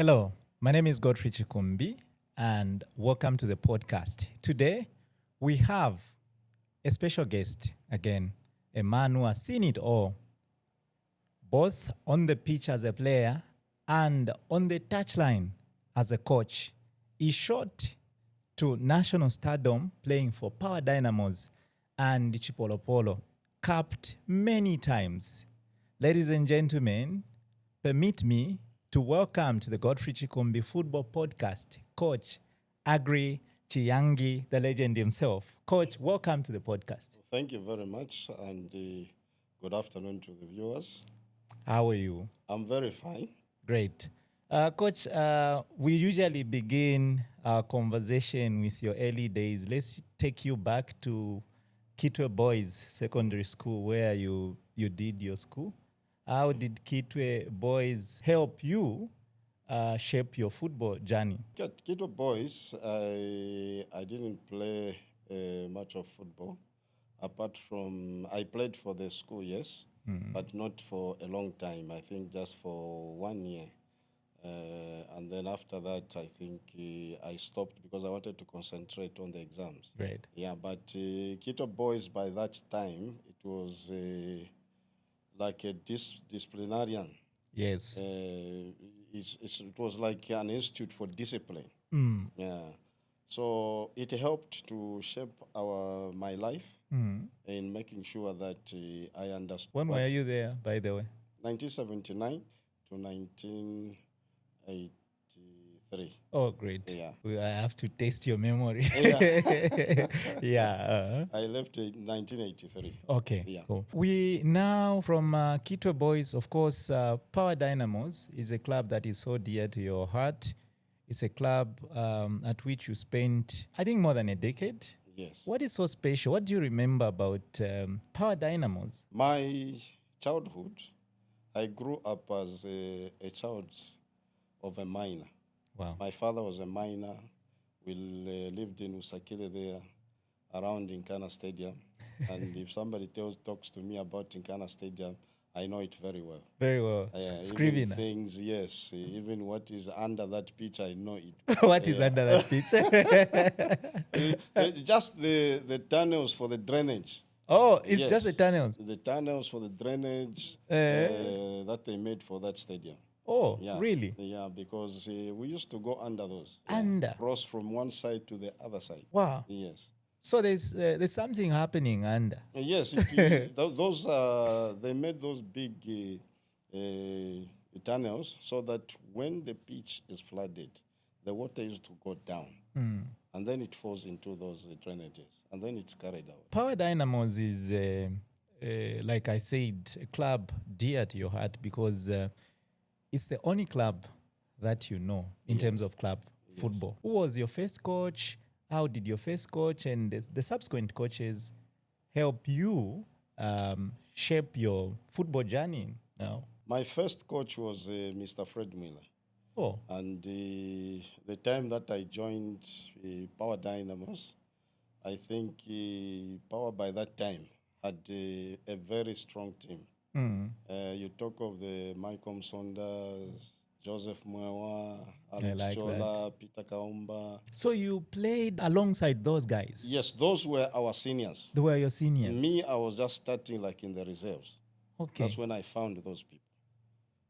Hello, my name is GODFREY CHIKUMBI, and welcome to the podcast. Today, we have a special guest again, a man who has seen it all, both on the pitch as a player and on the touchline as a coach. He shot to national stardom playing for Power Dynamos and Chipolopolo, capped many times. Ladies and gentlemen, permit me to welcome to the GODFREY CHIKUMBI Football Podcast, Coach Aggrey Chiyangi, the legend himself. Coach, welcome to the podcast. Thank you very much, and good afternoon to the viewers. How are you? I'm very fine. Great. Coach, we usually begin our conversation with your early days. Let's take you back to Kitwe Boys Secondary School, where you did your school. How did Kitwe Boys help you shape your football journey? Kitwe Boys, I didn't play much of football. Apart from, I played for the school, yes, but not for a long time. I think just for 1 year. And then after that, I think I stopped because I wanted to concentrate on the exams. Great. Yeah, but Kitwe Boys, by that time, it was like a disciplinarian. Yes. It was like an institute for discipline. Yeah. So it helped to shape my life in making sure that I understood. When were you there, by the way? 1979 to 1983. Oh, great. Yeah. I have to test your memory. Yeah. Yeah. I left in 1983. Okay, Yeah. cool. We now, from Kitwe Boys, of course, Power Dynamos is a club that is so dear to your heart. It's a club at which you spent, I think, more than a decade. Yes. What is so special? What do you remember about Power Dynamos? My childhood, I grew up as a child of a miner. Wow. My father was a miner. We lived in Usakile there, around Nkana Stadium. And if somebody talks to me about Nkana Stadium, I know it very well. Very well. Scrivener. Things, yes. Even what is under that pitch, I know it. What is under that pitch? Just the tunnels for the drainage. Oh, it's Yes. just a tunnel. The tunnels for the drainage that they made for that stadium. Oh, Yeah. really? Yeah, because we used to go under those. Under? Cross from one side to the other side. Wow. Yes. So there's something happening under. Yes, those they made those big tunnels so that when the pitch is flooded, the water used to go down. And then it falls into those drainages. And then it's carried out. Power Dynamos is, like I said, a club dear to your heart because it's the only club that you know in terms of club football. Who was your first coach? How did your first coach and the subsequent coaches help you shape your football journey now? My first coach was Mr. Fred Miller. Oh, And the time that I joined Power Dynamos, I think Power by that time had a very strong team. You talk of the Malcolm Saunders, Joseph Mwewa, Alex like Chola, Peter Kaumba. so you played alongside those guys? Yes, those were our seniors. They were your seniors? Me, I was just starting like in the reserves. Okay. That's when I found those people.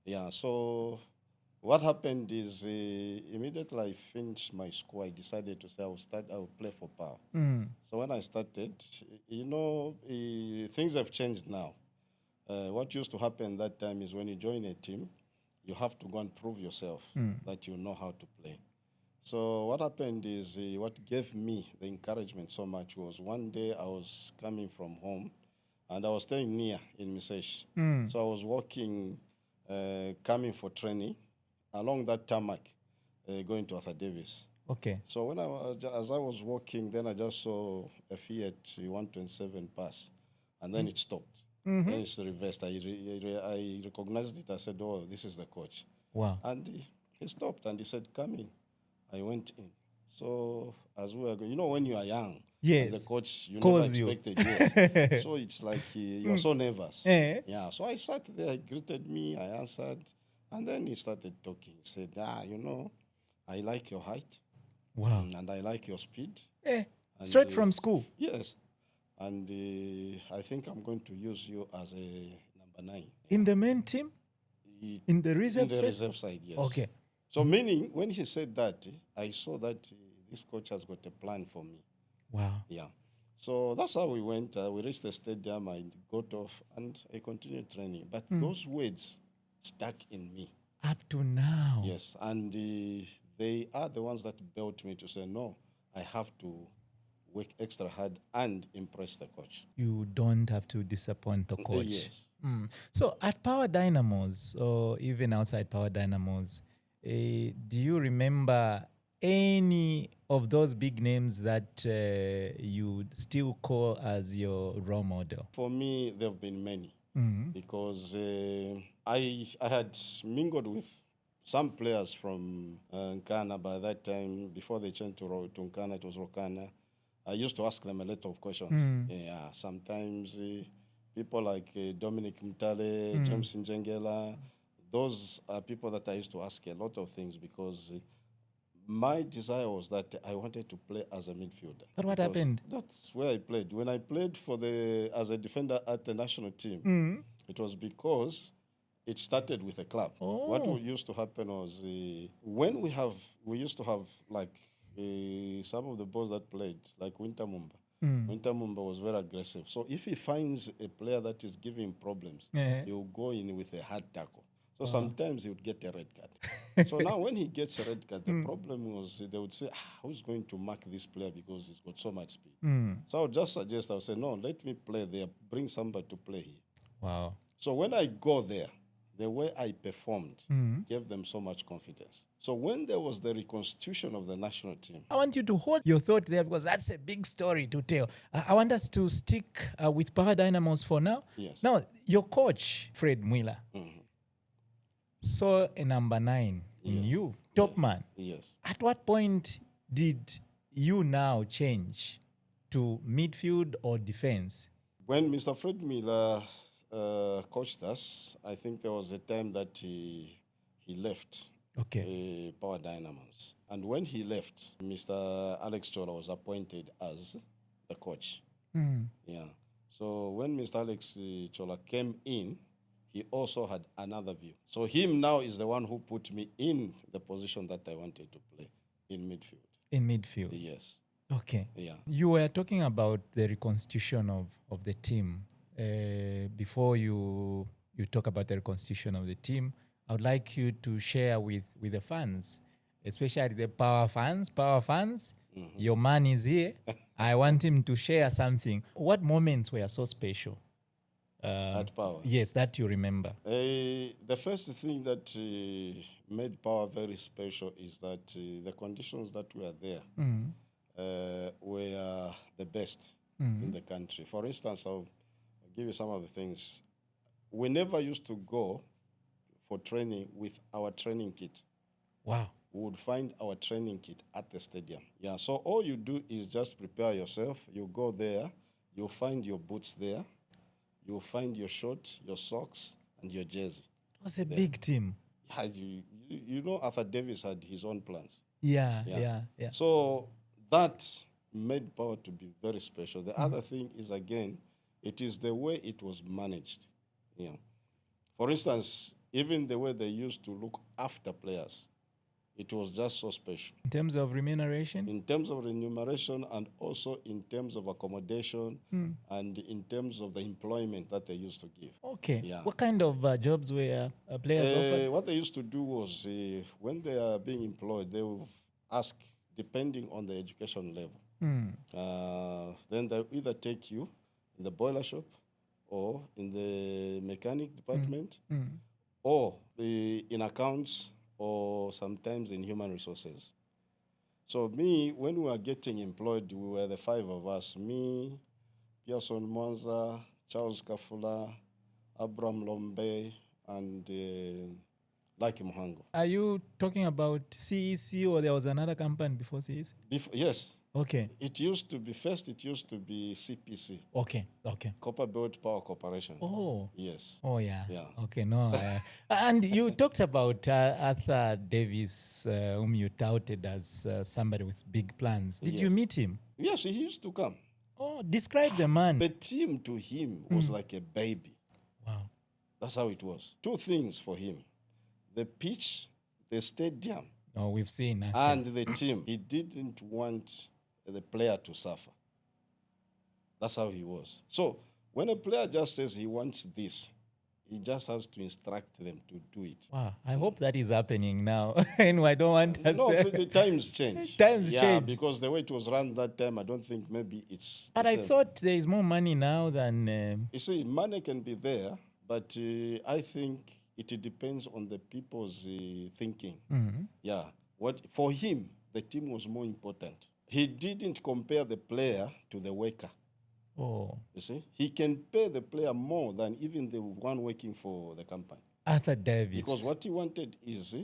Yeah, so what happened is immediately I finished my school, I decided to say I will play for Power. So when I started, things have changed now. What used to happen that time is when you join a team, you have to go and prove yourself that you know how to play. So what happened is what gave me the encouragement so much was one day I was coming from home and I was staying near in Misesh. So I was walking, coming for training along that tarmac, going to Arthur Davis. Okay. So as I was walking, then I just saw a Fiat 127 pass, and then it stopped. Then it's reversed. I recognized it. I said, "Oh, this is the coach." Wow. And he stopped and he said, "Come in." I went in. So as we were going, when you are young, Yes. and the coach Calls never you. expected. Yes. So it's like you're so nervous. Eh? Yeah. So I sat there. He greeted me. I answered. And then he started talking. He said, I like your height. Wow. And I like your speed. Straight from school? Yes. And I think I'm going to use you as a number 9. In the main team? In the reserve side? In the reserve side, yes. Okay. So meaning, when he said that, I saw that this coach has got a plan for me. Wow. Yeah. So that's how we went. We reached the stadium, I got off, and I continued training. But those words stuck in me. Up to now? Yes. And they are the ones that built me to say, no, I have to work extra hard and impress the coach. You don't have to disappoint the coach. Yes. So at Power Dynamos, or even outside Power Dynamos, do you remember any of those big names that you still call as your role model? For me, there have been many. Because I had mingled with some players from Nkana by that time. Before they changed to Nkana, it was Rokana. I used to ask them a lot of questions. Yeah, sometimes people like Dominic Mutale, James Njengela, those are people that I used to ask a lot of things because my desire was that I wanted to play as a midfielder. But what happened? That's where I played. When I played as a defender at the national team, it was because it started with a club. What used to happen was when we used to have like some of the boys that played, like Winter Mumba. Winter Mumba was very aggressive. So if he finds a player that is giving problems, he will go in with a hard tackle. So sometimes he would get a red card. So now when he gets a red card, the problem was they would say, who's going to mark this player because he's got so much speed? So I would just suggest, I would say, no, let me play there. Bring somebody to play here. Wow. So when I go there, the way I performed gave them so much confidence. So when there was the reconstitution of the national team, I want you to hold your thought there because that's a big story to tell. I want us to stick with Power Dynamos for now. Yes. Now, your coach, Fred Mwila, saw a number 9 in you, top man. Yes. At what point did you now change to midfield or defense? When Mr. Fred Miller coached us, I think there was a time that he left Power Dynamos. And when he left, Mr. Alex Chola was appointed as the coach. Yeah. So when Mr. Alex Chola came in, he also had another view. So him now is the one who put me in the position that I wanted to play in midfield. In midfield? Yes. Okay. Yeah. You were talking about the reconstitution of the team. Before you talk about the reconstitution of the team, I would like you to share with the fans, especially the Power fans. Power fans, your man is here. I want him to share something. What moments were so special? At Power? Yes, that you remember. The first thing that made Power very special is that the conditions that were there were the best in the country. For instance, I'll give you some of the things. We never used to go for training with our training kit. Wow. We would find our training kit at the stadium. Yeah, so all you do is just prepare yourself. You go there, you'll find your boots there, you'll find your shorts, your socks, and your jersey. It was a big team. Yeah, you know Arthur Davis had his own plans. Yeah. So that made Power to be very special. The other thing is, again, it is the way it was managed. Yeah. For instance, even the way they used to look after players, it was just so special. In terms of remuneration? In terms of remuneration and also in terms of accommodation and in terms of the employment that they used to give. Okay. Yeah. What kind of jobs were players offered? What they used to do was when they are being employed, they will ask, depending on the education level. Then they either take you in the boiler shop or in the mechanic department or in accounts or sometimes in human resources. So me, when we were getting employed, we were the 5 of us, me, Pearson Mwanza, Charles Kafula, Abraham Lombe, and Lucky Muhango. Are you talking about CEC or there was another company before CEC? Yes. Okay. It used to be CPC, Okay. Copper Belt Power Corporation. Oh. Yes. Oh, yeah. Yeah. Okay, no. And you talked about Arthur Davis, whom you touted as somebody with big plans. Did you Yes. meet him? Yes, he used to come. Oh, describe the man. The team to him was like a baby. Wow. That's how it was. Two things for him: the pitch, the stadium, Oh, we've seen actually. and the team. He didn't want the player to suffer. That's how he was. So when a player just says he wants this, he just has to instruct them to do it. Wow, I hope that is happening now. And I don't want us. No, the times change. Times change. Because the way it was run that time, I don't think maybe it's. But I thought there is more money now than. You see, money can be there, but I think it depends on the people's thinking. Mm-hmm. Yeah. For him, the team was more important. He didn't compare the player to the worker. Oh. You see, he can pay the player more than even the one working for the company. Arthur Davis. Because what he wanted is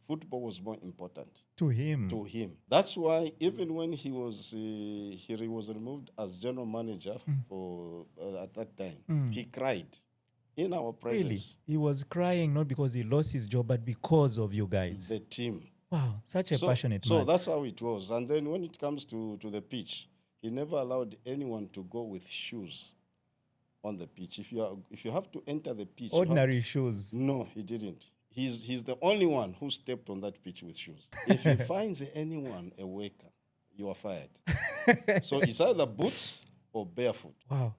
football was more important to him. That's why even when he was removed as general manager for at that time, he cried in our presence. Really? He was crying not because he lost his job, but because of you guys. The team. Wow, such a passionate man. So that's how it was. And then when it comes to the pitch, he never allowed anyone to go with shoes on the pitch. If you have to enter the pitch, ordinary shoes. No, he didn't. He's the only one who stepped on that pitch with shoes. If he finds anyone a worker, you are fired. So it's either boots or barefoot. Wow.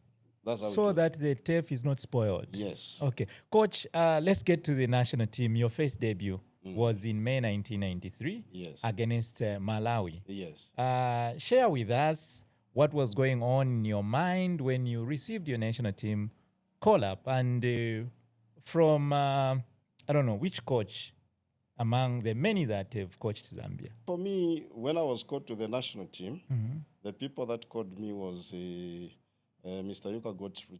That's how so that the turf is not spoiled. Yes. Okay. Coach, let's get to the national team. Your first debut was in May 1993 against Malawi. Yes. Share with us what was going on in your mind when you received your national team call-up, and from, I don't know, which coach among the many that have coached Zambia? For me, when I was called to the national team, the people that called me was Mr. Yuka Godfrey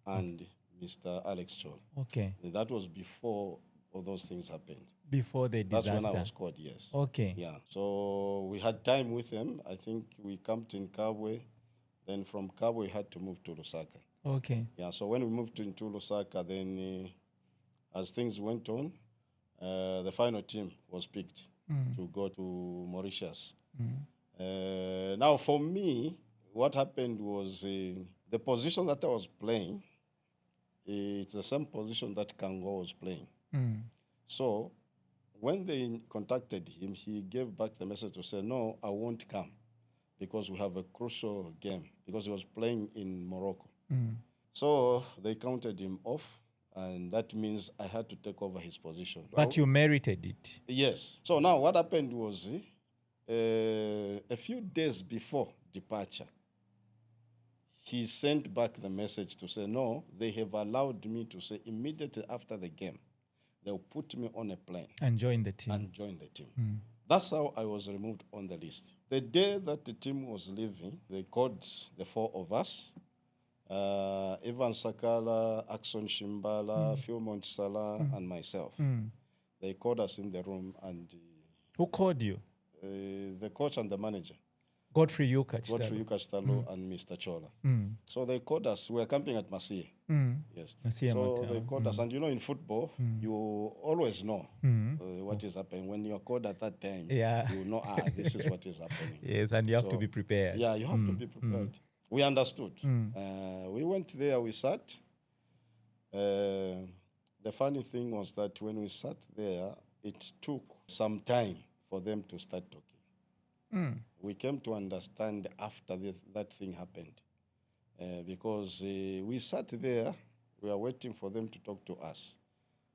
and Mr. Alex Chol. Okay. That was before all those things happened. Before the disaster? That's when I was called, yes. Okay. Yeah. So we had time with them. I think we camped in Kabwe. Then from Kabwe, we had to move to Lusaka. Okay. Yeah. So when we moved into Lusaka, then as things went on, the final team was picked to go to Mauritius. Now, for me, what happened was the position that I was playing, it's the same position that Kango was playing. So when they contacted him, he gave back the message to say, no, I won't come because we have a crucial game, because he was playing in Morocco. So they counted him off, and that means I had to take over his position. But you merited it. Yes. So now what happened was a few days before departure, he sent back the message to say, no, they have allowed me to say immediately after the game, they'll put me on a plane. And join the team. That's how I was removed on the list. The day that the team was leaving, they called the four of us, Ivan Sakala, Axon Shimbala, Phil Montisala, and myself. They called us in the room. And who called you? The coach and the manager. Godfrey Yuka and Mr. Chola. So they called us. We were camping at Masie. Yes. So they called us. And you know, in football, you always know what is happening. When you're called at that time, you know, this is what is happening. Yes, and you have to be prepared. Yeah, you have to be prepared. We understood. We went there, we sat. The funny thing was that when we sat there, it took some time for them to start talking. We came to understand after that thing happened, because we sat there, we were waiting for them to talk to us.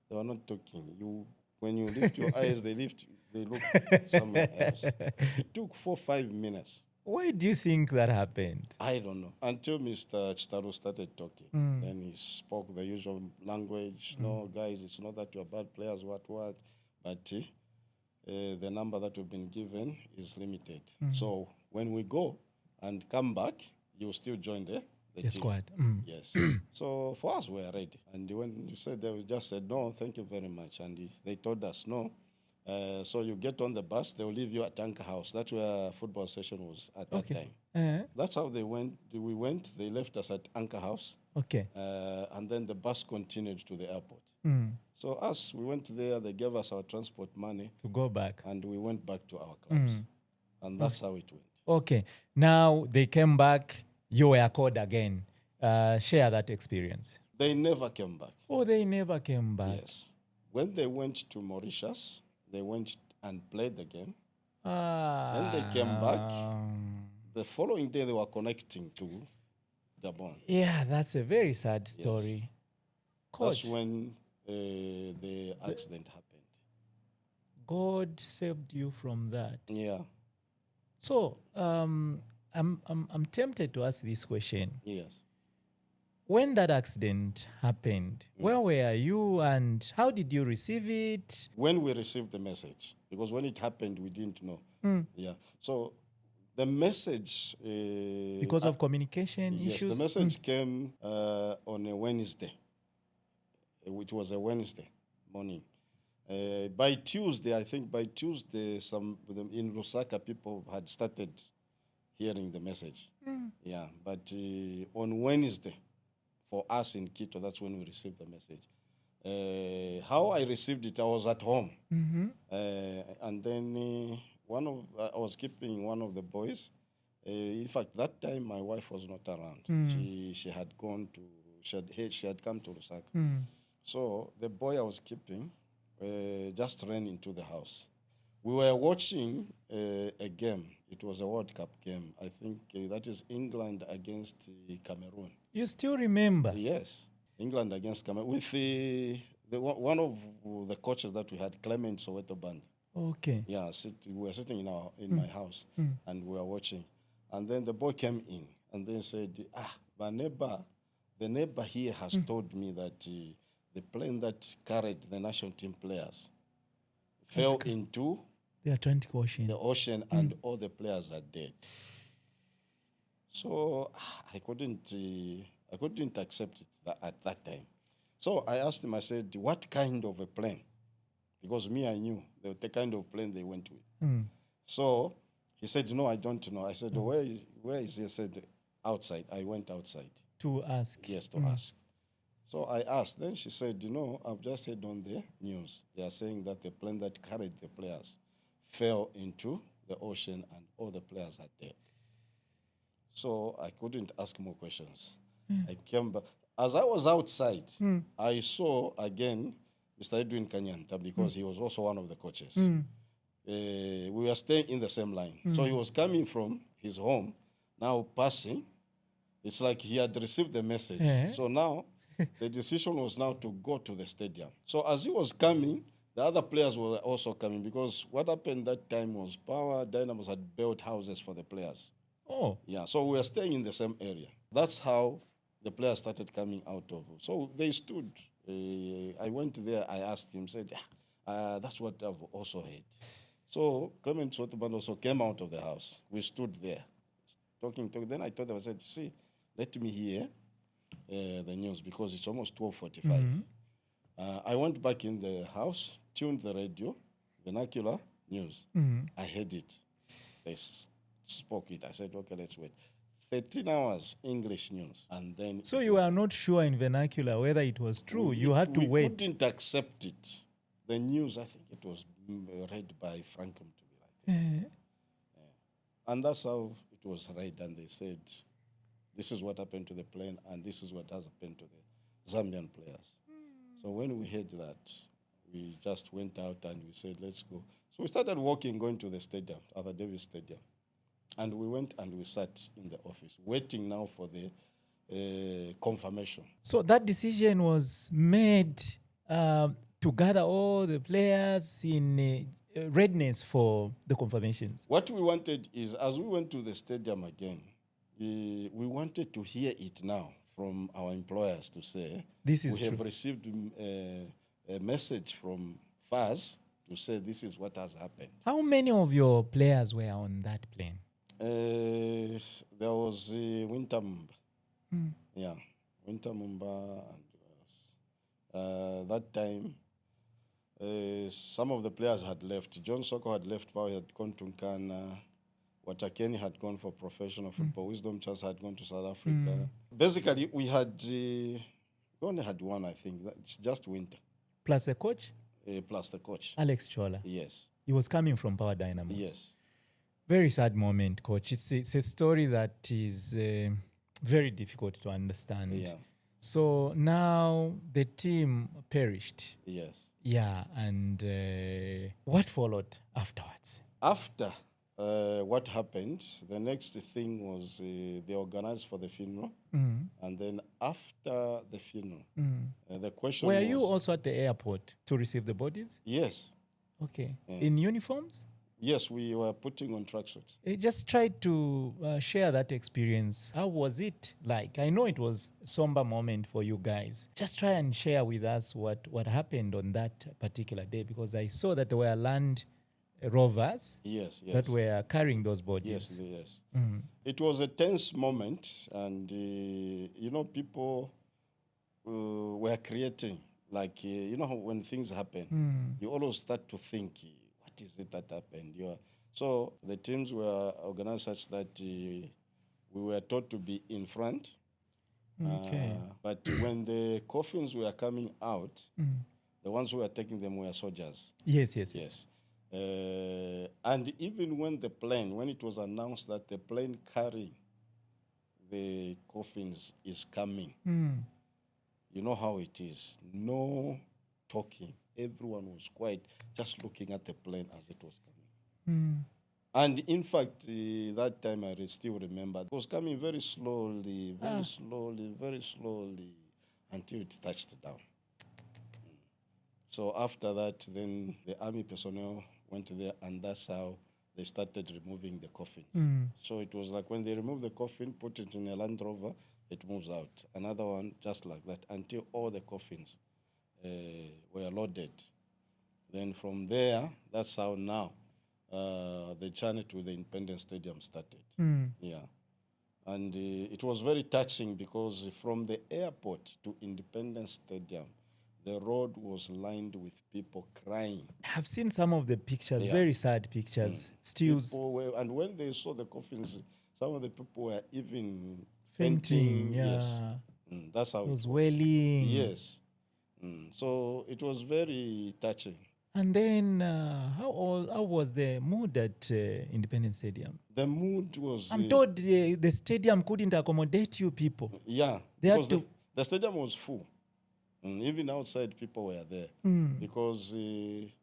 They were not talking. When you lift your eyes, they look somewhere else. It took 4 or 5 minutes. Why do you think that happened? I don't know. Until Mr. Chitaru started talking. Then he spoke the usual language. No, guys, it's not that you're bad players, what. But the number that we've been given is limited. So when we go and come back, you'll still join the team. Squad. Yes. So for us, we are ready. And when you said, they just said, no, thank you very much. And they told us, no, So you get on the bus, they'll leave you at Anchor House. That's where football session was at that time. That's how they went. We went, they left us at Anchor House. Okay. And then the bus continued to the airport. So we went there, they gave us our transport money. To go back. And we went back to our clubs. And that's how it went. Okay. Now they came back, you were called again. Share that experience. They never came back. Oh, they never came back. Yes. When they went to Mauritius, they went and played the game. Then they came back. The following day, they were connecting to Gabon. Yeah, that's a very sad story. Yes. Coach, that's when the accident happened. God saved you from that. Yeah. So, I'm tempted to ask this question. Yes. When that accident happened, where were you and how did you receive it? When we received the message, because when it happened, we didn't know. Yeah. So the message... because of communication issues? Yes, the message came on a Wednesday. It was a Wednesday morning. By Tuesday, some in Lusaka, people had started hearing the message. Yeah, but on Wednesday, for us in Quito, that's when we received the message. How I received it, I was at home. And then I was keeping one of the boys. In fact, that time my wife was not around. She had come to Lusaka. So the boy I was keeping just ran into the house. We were watching a game. It was a World Cup game. I think that is England against Cameroon. You still remember? Yes, England against Cameroon with one of the coaches that we had, Clement Soweto Band. Okay. Yeah, we were sitting in my house and we were watching, and then the boy came in and then said, the neighbor here has told me that the plane that carried the national team players fell into the Atlantic Ocean. The ocean, and all the players are dead. So I couldn't accept it at that time. So I asked him, I said, what kind of a plane? Because I knew the kind of plane they went with. So he said, no, I don't know. I said, where is he? He said, outside. I went outside. To ask? Yes, to ask. So I asked. Then she said, I've just heard on the news, they are saying that the plane that carried the players fell into the ocean and all the players are dead. So I couldn't ask more questions. I came back. As I was outside, I saw again Mr. Edwin Kanyanta, because he was also one of the coaches. We were staying in the same line. So he was coming from his home, now passing. It's like he had received the message. So now the decision was now to go to the stadium. So as he was coming, the other players were also coming, because what happened that time was Power Dynamos had built houses for the players. Oh. Yeah, so we were staying in the same area. That's how the players started coming out of. So they stood. I went there, I asked him, said, that's what I've also heard. So Clement Sotoban also came out of the house. We stood there, talking. Then I told them, I said, see, let me hear the news, because it's almost 12:45. I went back in the house, tuned the radio, vernacular news. I heard it. They spoke it. I said, okay, let's wait. 13 hours English news. And then. So you were not sure in vernacular whether it was true. You had to wait. We couldn't accept it. The news, I think it was read by Frankham to be like. And that's how it was read. And they said, this is what happened to the plane, and this is what has happened to the Zambian players. So when we heard that, we just went out and we said, let's go. So we started walking, going to the stadium, Arthur Davis Stadium. And we went and we sat in the office, waiting now for the confirmation. So that decision was made to gather all the players in readiness for the confirmations. What we wanted is, as we went to the stadium again, we wanted to hear it now from our employers to say, this is we have received a message from FAS to say this is what has happened. How many of your players were on that plane? There was Winter Mumba. Yeah, Winter Mumba. And that time, Some of the players had left. John Soko had left Power, he had gone to Nkana. Watakeni had gone for professional football. Wisdom Chance had gone to South Africa. Basically, we only had one, I think. It's just Winter. Plus the coach? Plus the coach. Alex Chola. Yes. He was coming from Power Dynamos. Yes. Very sad moment, coach. It's a story that is very difficult to understand. Yeah. So now the team perished. Yes. Yeah, and what followed afterwards? After what happened, the next thing was they organized for the funeral. And then after the funeral, the question Were was... you also at the airport to receive the bodies? Yes. Okay. In uniforms? Yes, we were putting on tracksuits. Just try to share that experience. How was it like? I know it was a somber moment for you guys. Just try and share with us what happened on that particular day, because I saw that there were land rovers that were carrying those bodies. Yes. It was a tense moment, and people were creating, like, when things happen, you always start to think, what is it that happened? So the teams were organized such that we were taught to be in front. Okay. But when the coffins were coming out, the ones who were taking them were soldiers. Yes. And even when it was announced that the plane carrying the coffins is coming, you know how it is. No talking. Everyone was quiet, just looking at the plane as it was coming. And in fact, that time I still remember, it was coming very slowly, very slowly, until it touched down. So after that, then the army personnel went there, and that's how they started removing the coffin. So it was like when they remove the coffin, put it in a Land Rover, it moves out. Another one, just like that, until all the coffins were loaded. Then from there, that's how now the journey to the Independence Stadium started. Yeah. And it was very touching, because from the airport to Independence Stadium, the road was lined with people crying. I've seen some of the pictures, very sad pictures. Stills. And when they saw the coffins, some of the people were even fainting. Yes. That's how it was. Wailing. Yes. So it was very touching. And then how was the mood at Independence Stadium? The mood was... I'm told the stadium couldn't accommodate you people. Yeah, because the stadium was full. Even outside, people were there. Because it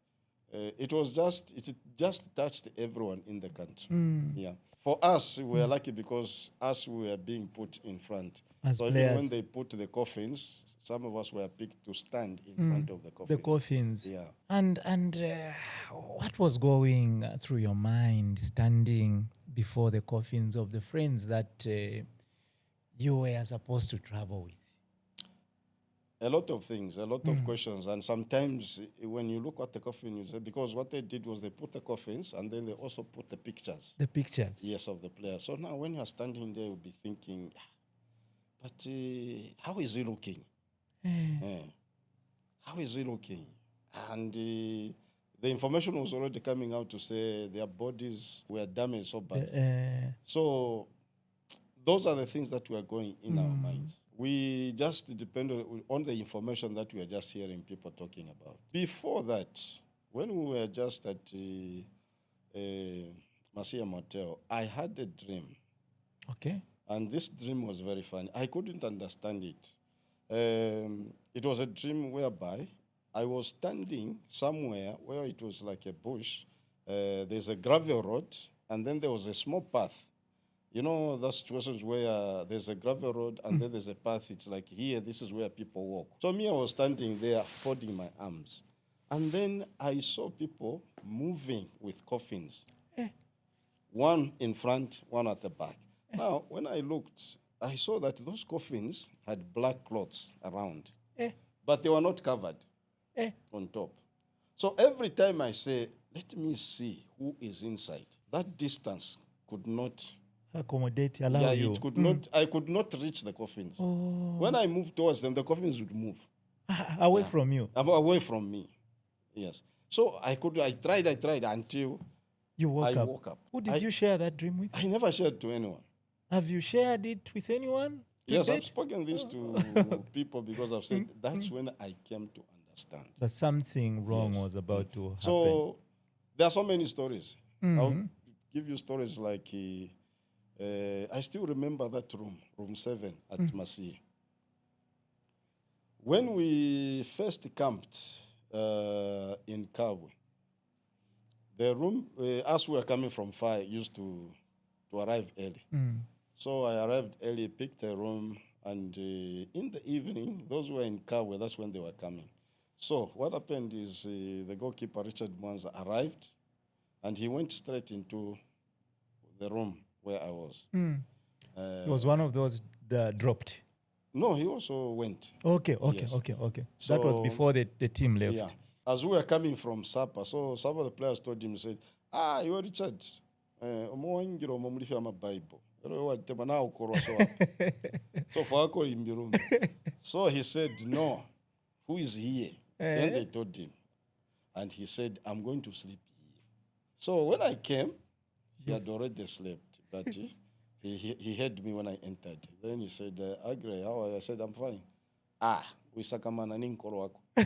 just touched everyone in the country. Yeah. For us, we were lucky, because we were being put in front. As so players. Even when they put the coffins, some of us were picked to stand in front of the coffins. The coffins. Yeah. And what was going through your mind standing before the coffins of the friends that you were supposed to travel with? A lot of things, a lot of questions. And sometimes when you look at the coffin, you say, because what they did was they put the coffins, and then they also put the pictures. The pictures? Yes, of the players. So now when you are standing there, you'll be thinking, but how is he looking? How is he looking? And the information was already coming out to say their bodies were damaged so bad. So those are the things that were going in our minds. We just depended on the information that we were just hearing people talking about. Before that, when we were just at Masia Motel, I had a dream. Okay. And this dream was very funny. I couldn't understand it. It was a dream whereby I was standing somewhere where it was like a bush. There's a gravel road, and then there was a small path. You know, the situations where there's a gravel road and then there's a path. It's like here, this is where people walk. So I was standing there folding my arms. And then I saw people moving with coffins. One in front, one at the back. Now, when I looked, I saw that those coffins had black cloths around. But they were not covered on top. So every time I say, let me see who is inside, that distance could not... accommodate, allow you. It could not. I could not reach the coffins. When I moved towards them, the coffins would move away from you. Away from me. Yes. So I tried until You woke I up. woke up. Who did you share that dream with? I never shared to anyone. Have you shared it with anyone? Yes, I've spoken this to people because I've said that's when I came to understand. But something wrong was about to happen. So there are so many stories. I'll give you stories like I still remember that room 7 at Masi. When we first camped in Kabwe, the room, as we were coming from fire, used to arrive early. So I arrived early, picked a room, and in the evening, those who were in Kabwe, that's when they were coming. So what happened is the goalkeeper, Richard Mwanza, arrived, and he went straight into the room where I was. It was one of those that dropped. No, he also went. Okay. Yes. So, that was before the team left. Yeah. As we were coming from Sapa, so some of the players told him, said, you are Richard. Bible. So he said, no, who is here? Then they told him. And he said, I'm going to sleep here. So when I came, he had already slept. But he heard me when I entered. Then he said, Aggrey, how are you? I said, I'm fine. We sakamana ninkoro wako. I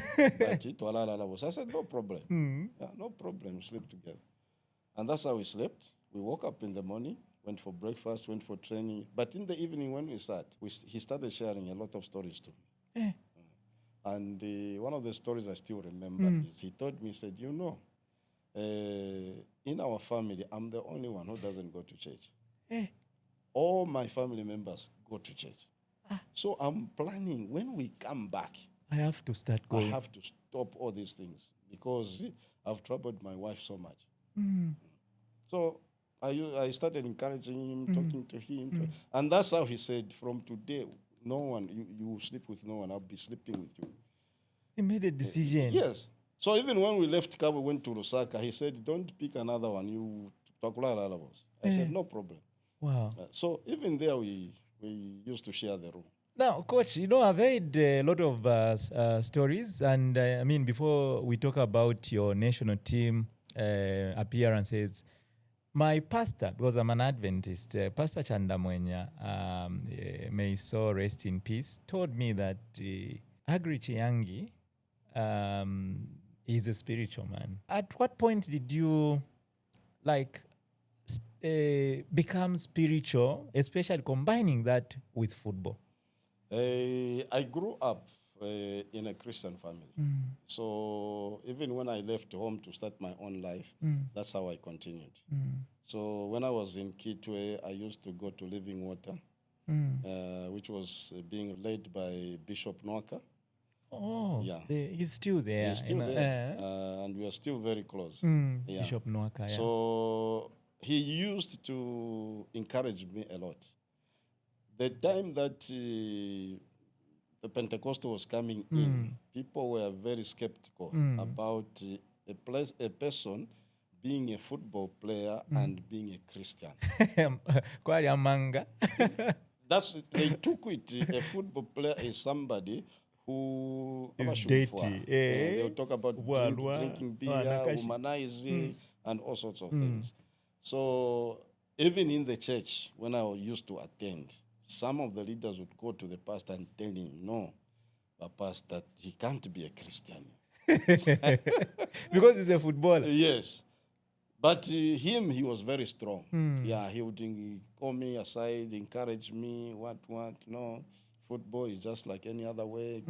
said, no problem. Yeah, no problem, sleep together. And that's how we slept. We woke up in the morning, went for breakfast, went for training. But in the evening when we sat, he started sharing a lot of stories to me. And one of the stories I still remember is he told me, he said, in our family, I'm the only one who doesn't go to church. All my family members go to church. So I'm planning, when we come back, I have to start going. I have to stop all these things because I've troubled my wife so much. So I started encouraging him, talking to him. And that's how he said, from today, no one, you sleep with no one, I'll be sleeping with you. He made a decision. Yes. So even when we left Cabo, went to Lusaka, he said, don't pick another one. You talk a lot of us. I said, no problem. Wow. So even there, we used to share the room. Now, Coach, I've heard a lot of stories. And I mean, before we talk about your national team appearances, my pastor, because I'm an Adventist, Pastor Chandamwenya, may his soul rest in peace, told me that Aggrey Chiyangi is a spiritual man. At what point did you become spiritual, especially combining that with football? I grew up in a Christian family. So even when I left home to start my own life, that's how I continued. So when I was in Kitwe, I used to go to Living Water, which was being led by Bishop Nwaka. Oh, yeah. He's still there. He's still there. And we are still very close. Yeah. Bishop Nwaka, yeah. So he used to encourage me a lot. The time that the Pentecostal was coming in, people were very skeptical about a person being a football player and being a Christian. They took it. A football player is somebody who is dirty. They'll talk about drinking beer, womanizing, and all sorts of things. So even in the church, when I used to attend, some of the leaders would go to the pastor and tell him, no, pastor, he can't be a Christian. Because he's a footballer. Yes. But he was very strong. Yeah, he would call me aside, encourage me, no. Football is just like any other way.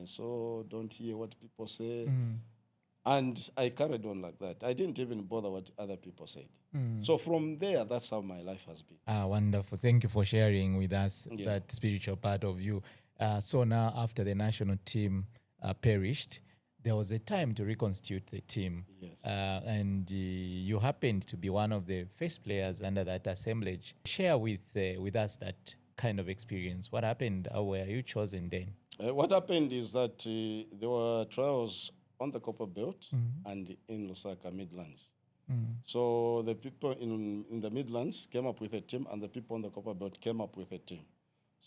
So don't hear what people say. And I carried on like that. I didn't even bother what other people said. So from there, that's how my life has been. Wonderful. Thank you for sharing with us that spiritual part of you. So now, after the national team perished, there was a time to reconstitute the team. Yes. And you happened to be one of the first players under that assemblage. Share with us that kind of experience. What happened? How were you chosen then? What happened is that there were trials on the Copper Belt and in Lusaka Midlands. So the people in the Midlands came up with a team, and the people on the Copper Belt came up with a team.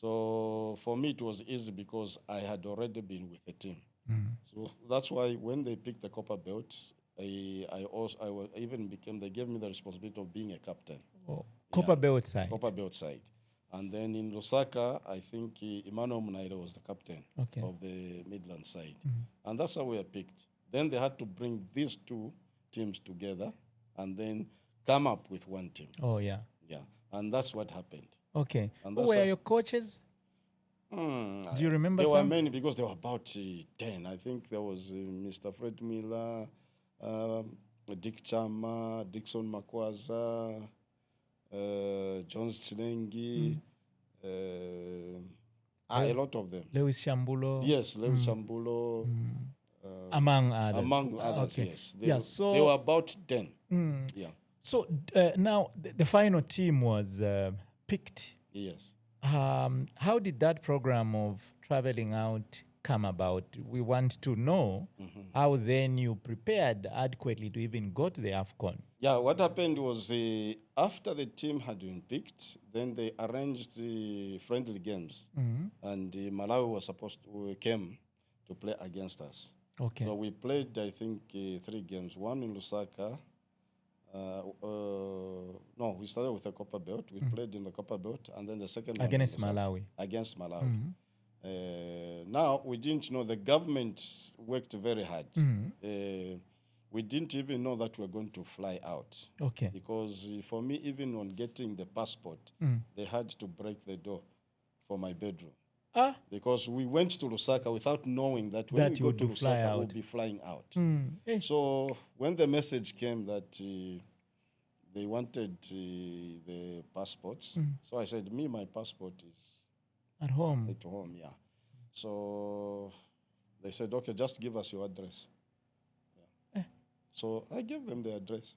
So for me, it was easy because I had already been with a team. So that's why when they picked the copper belt, they gave me the responsibility of being a captain. Oh, copper belt side. Copper belt side. And then in Lusaka, I think Emmanuel Munaira was the captain of the Midland side. And that's how we were picked. Then they had to bring these two teams together and then come up with one team. Oh, yeah. Yeah. And that's what happened. Okay. Who were your coaches? Do you remember there some? Were many because there were about 10. I think there was Mr. Fred Miller, Dick Chama, Dixon Makwaza, Jones Chilengi, a lot of them. Lewis Shambulo. Yes, Lewis Shambulo. Among others. Among others, yes. So they were about 10. Yeah. So now the final team was picked. Yes. How did that program of traveling out come about? We want to know how then you prepared adequately to even go to the AFCON. Yeah, what happened was after the team had been picked, then they arranged the friendly games. And Malawi came to play against us. Okay. So we played, I think, 3 games. One in Lusaka. No, we started with the copper belt. We played in the copper belt, and then the second against one Malawi. Against Malawi. Now we didn't know, the government worked very hard. We didn't even know that we were going to fly out. Okay. Because for me, even on getting the passport, they had to break the door for my bedroom. Because we went to Lusaka without knowing that when we go to Lusaka, we'll be flying out. So when the message came that they wanted the passports, so I said, my passport is at home. At home, yeah. So they said, okay, just give us your address. Yeah. So I gave them the address.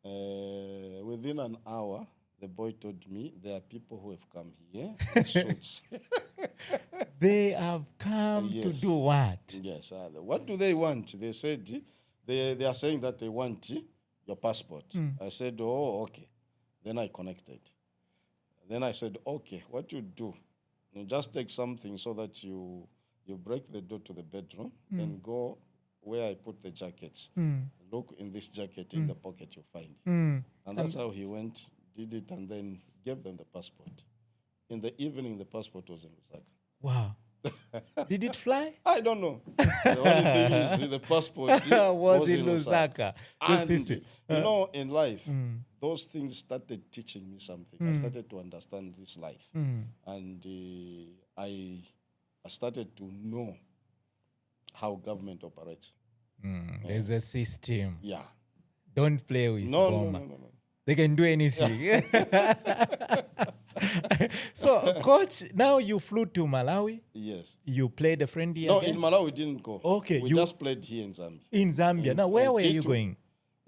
Within an hour, the boy told me there are people who have come here. They have come to do what? Yes. What do they want? They said they are saying that they want your passport. I said, oh, okay. Then I connected. Then I said, okay, what you do, you just take something so that you break the door to the bedroom, then go where I put the jackets. Look in this jacket, in the pocket, you'll find it. And that's how he went, did it, and then gave them the passport. In the evening, the passport was in Lusaka. Wow. Did it fly? I don't know. The only thing is the passport was in Lusaka. And, you know, in life, those things started teaching me something. I started to understand this life. And I started to know how government operates. There's a system. Yeah. Don't play with Goma. No. They can do anything. So, Coach, now you flew to Malawi. Yes. You played a friendly No, again? in Malawi we didn't go. Okay. We just played here in Zambia. In Zambia. Now, where were you going?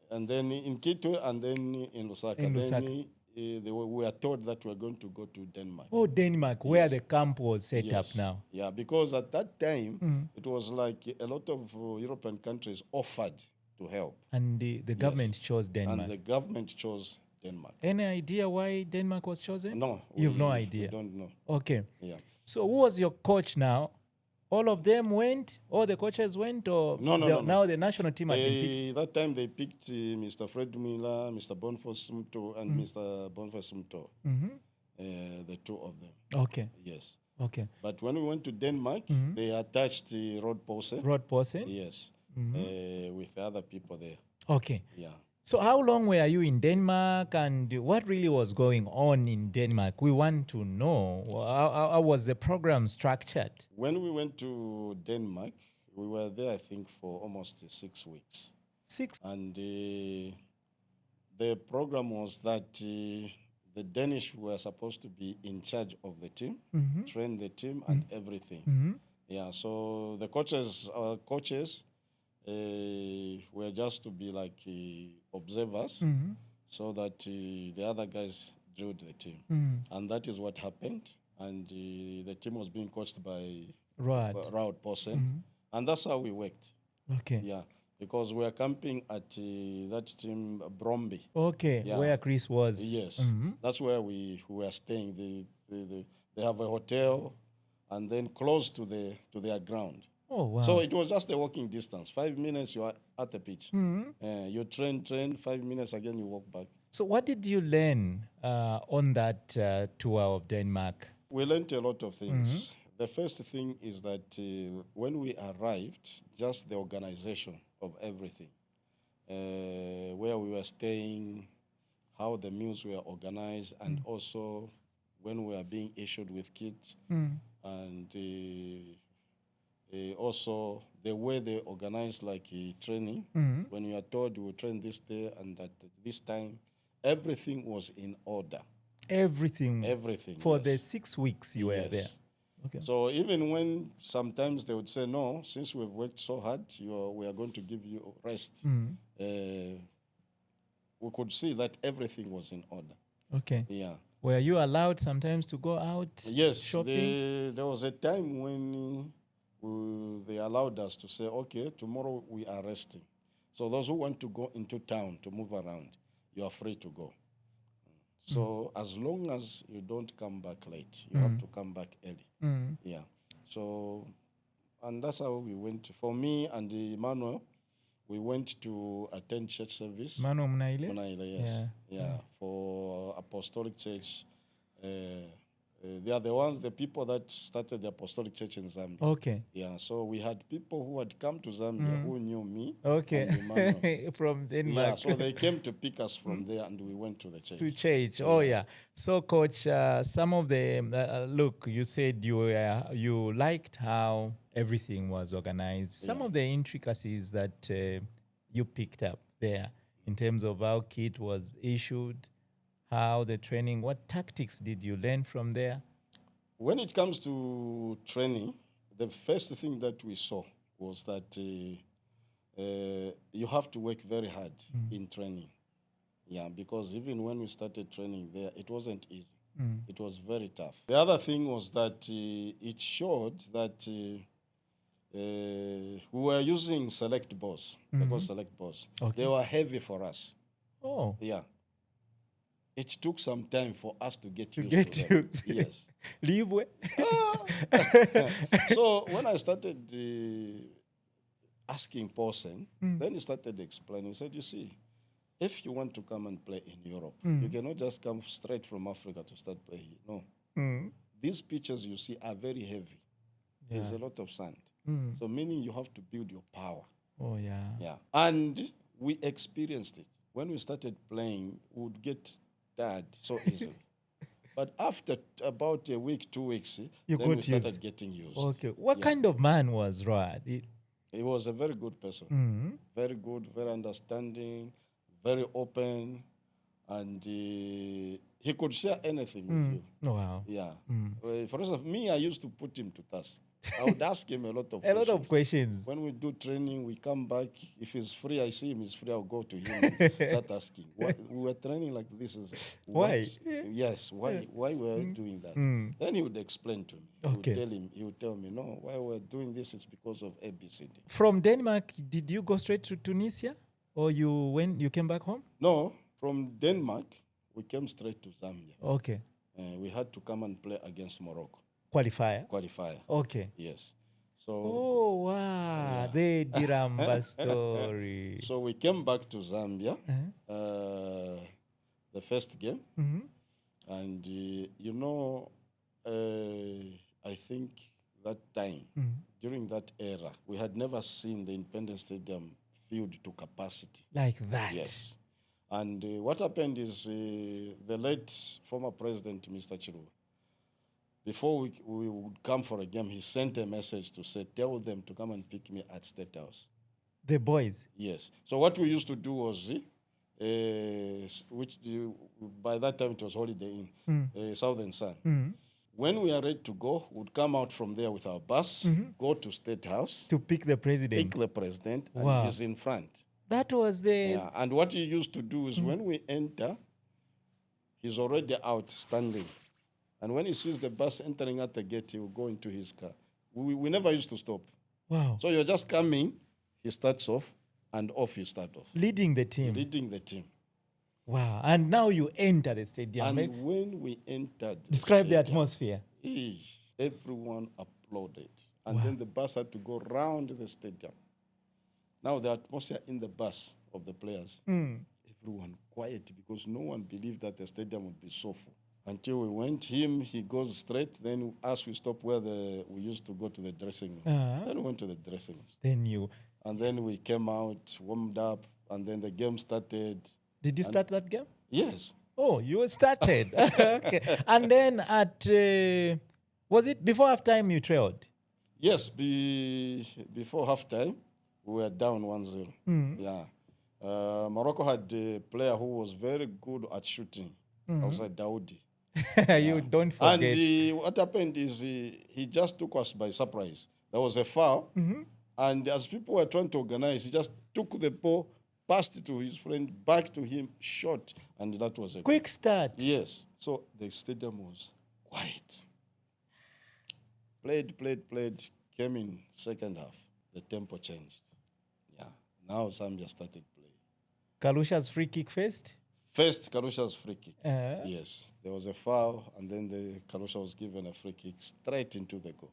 And then in Kitwe, and then in Lusaka. Then we were told that we were going to go to Denmark. Oh, Denmark, where the camp was set up now. Yeah, because at that time, it was like a lot of European countries offered to help. And the government chose Denmark. And the government chose Denmark. Any idea why Denmark was chosen? No. You have no idea? We don't know. Okay. Yeah. So who was your coach now? All of them went? All the coaches went? Or No. Now the national team had been picked? That time they picked Mr. Fred Miller, Mr. Boniface Sumto, and Mr. Boniface Sumto. The two of them. Okay. Yes. Okay. But when we went to Denmark, they attached Rod Poulsen. Rod Poulsen? Yes. With the other people there. Okay. Yeah. So how long were you in Denmark, and what really was going on in Denmark? We want to know. How was the program structured? When we went to Denmark, we were there, I think, for almost 6 weeks. 6? And the program was that the Danish were supposed to be in charge of the team, train the team and everything. Yeah, so the coaches, our coaches, were just to be like observers, so that the other guys drilled the team. And that is what happened. And the team was being coached by Rod Poulsen. And that's how we worked. Okay. Yeah, because we were camping at that team, Bromby. Okay, yeah. Where Chris was. Yes, that's where we were staying. They have a hotel, and then close to their ground. Oh, wow. So it was just a walking distance. 5 minutes, you are at the pitch. You train, 5 minutes, again, you walk back. So what did you learn on that tour of Denmark? We learned a lot of things. The first thing is that when we arrived, just the organization of everything, where we were staying, how the meals were organized, and also when we were being issued with kits, and also the way they organized like training. When we are told we will train this day and that this time, everything was in order. Everything for yes. the 6 weeks you were there. Okay. So even when sometimes they would say, no, since we've worked so hard, we are going to give you rest, we could see that everything was in order. Okay. Yeah. Were you allowed sometimes to go out? Yes. Shopping? There was a time when they allowed us to say, okay, tomorrow we are resting. So those who want to go into town to move around, you are free to go. So as long as you don't come back late, you have to come back early. Yeah. So, and that's how we went. For me and Emmanuel, we went to attend church service. Mano Munaile? Munaile, yes. Yeah. For Apostolic Church. They are the people that started the Apostolic Church in Zambia. Okay. Yeah, so we had people who had come to Zambia who knew me. Okay. From Denmark. Yeah, so they came to pick us from there and we went to the church. To church. Oh, yeah. So, Coach, some of the, look, you said you liked how everything was organized. Some of the intricacies that you picked up there in terms of how kit was issued, how the training, what tactics did you learn from there? When it comes to training, the first thing that we saw was that you have to work very hard in training. Yeah, because even when we started training there, it wasn't easy. It was very tough. The other thing was that it showed that we were using select balls. They call select balls. Okay. They were heavy for us. Oh. Yeah. It took some time for us to get used to them. Yes. Leave way. So when I started asking Paulsen, then he started explaining. He said, you see, if you want to come and play in Europe, you cannot just come straight from Africa to start playing. No. These pitches you see are very heavy. Yeah. There's a lot of sand. So meaning you have to build your power. Oh, yeah. Yeah. And we experienced it. When we started playing, we would get tired so easily. But after about a week, 2 weeks, then we started getting used. Okay. What kind of man was Road? He was a very good person. Very good, very understanding, very open, and he could share anything with you. Oh, wow. Yeah. For instance, me, I used to put him to task. I would ask him a lot of questions. When we do training, we come back. If he's free, I see him he's free, I'll go to him and start asking. We were training like this. Why? Yes, why were we doing that? Then he would explain to me. He would tell me, no, why we're doing this is because of ABCD. From Denmark, did you go straight to Tunisia? Or you came back home? No, from Denmark, we came straight to Zambia. Okay. We had to come and play against Morocco. Qualifier. Okay. Yes. So. Oh, wow. Yeah. The Diramba story. So we came back to Zambia, the first game. And, I think that time, during that era, we had never seen the Independence Stadium filled to capacity. Like that? Yes. And what happened is the late former president, Mr. Chiru, before we would come for a game, he sent a message to say, tell them to come and pick me at State House. The boys? Yes. So what we used to do was, by that time it was Holiday Inn, Southern Sun. When we are ready to go, we'd come out from there with our bus, go to State House. To pick the president. And he's in front. That was the... Yeah, and what he used to do is when we enter, he's already out standing. And when he sees the bus entering at the gate, he will go into his car. We never used to stop. Wow. So you're just coming, he starts off, and off you start off. Leading the team. Wow. And now you enter the stadium. And when we entered Describe the atmosphere. Everyone applauded. And then the bus had to go round the stadium. Now the atmosphere in the bus of the players, everyone quiet because no one believed that the stadium would be so full. Until we went, he goes straight, then us, we stop where we used to go to the dressing room. Then we went to the dressing room. And then we came out, warmed up, and then the game started. Did you start that game? Yes. Oh, you started. Okay. And then was it before halftime you trailed? Yes, before halftime, we were down 1-0. Yeah. Morocco had a player who was very good at shooting. Outside Daoudi. You don't forget. And what happened is he just took us by surprise. There was a foul, and as people were trying to organize, he just took the ball, passed it to his friend, back to him, shot, and that was a quick start. Yes. So the stadium was quiet. Played, came in second half. The tempo changed. Yeah. Now Zambia started playing. Kalusha's free kick first? First, Karusha's free kick. Yes. There was a foul, and then Karusha was given a free kick straight into the goal.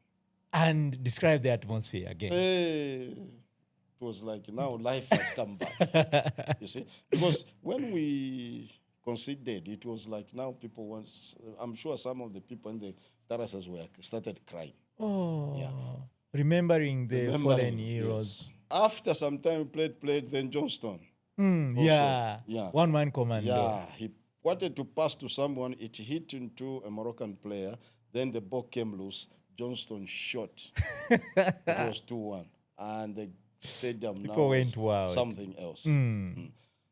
And describe the atmosphere again. It was like now life has come back. You see? Because when we conceded, it was like now people want. I'm sure some of the people in the terraces started crying. Oh. Yeah. Remembering fallen heroes. Yes. After some time, played, then Johnston. Yeah. 1-man commando. Yeah, he wanted to pass to someone. It hit into a Moroccan player. Then the ball came loose. Johnston shot. It was 2-1. And the stadium people went wild. Something else.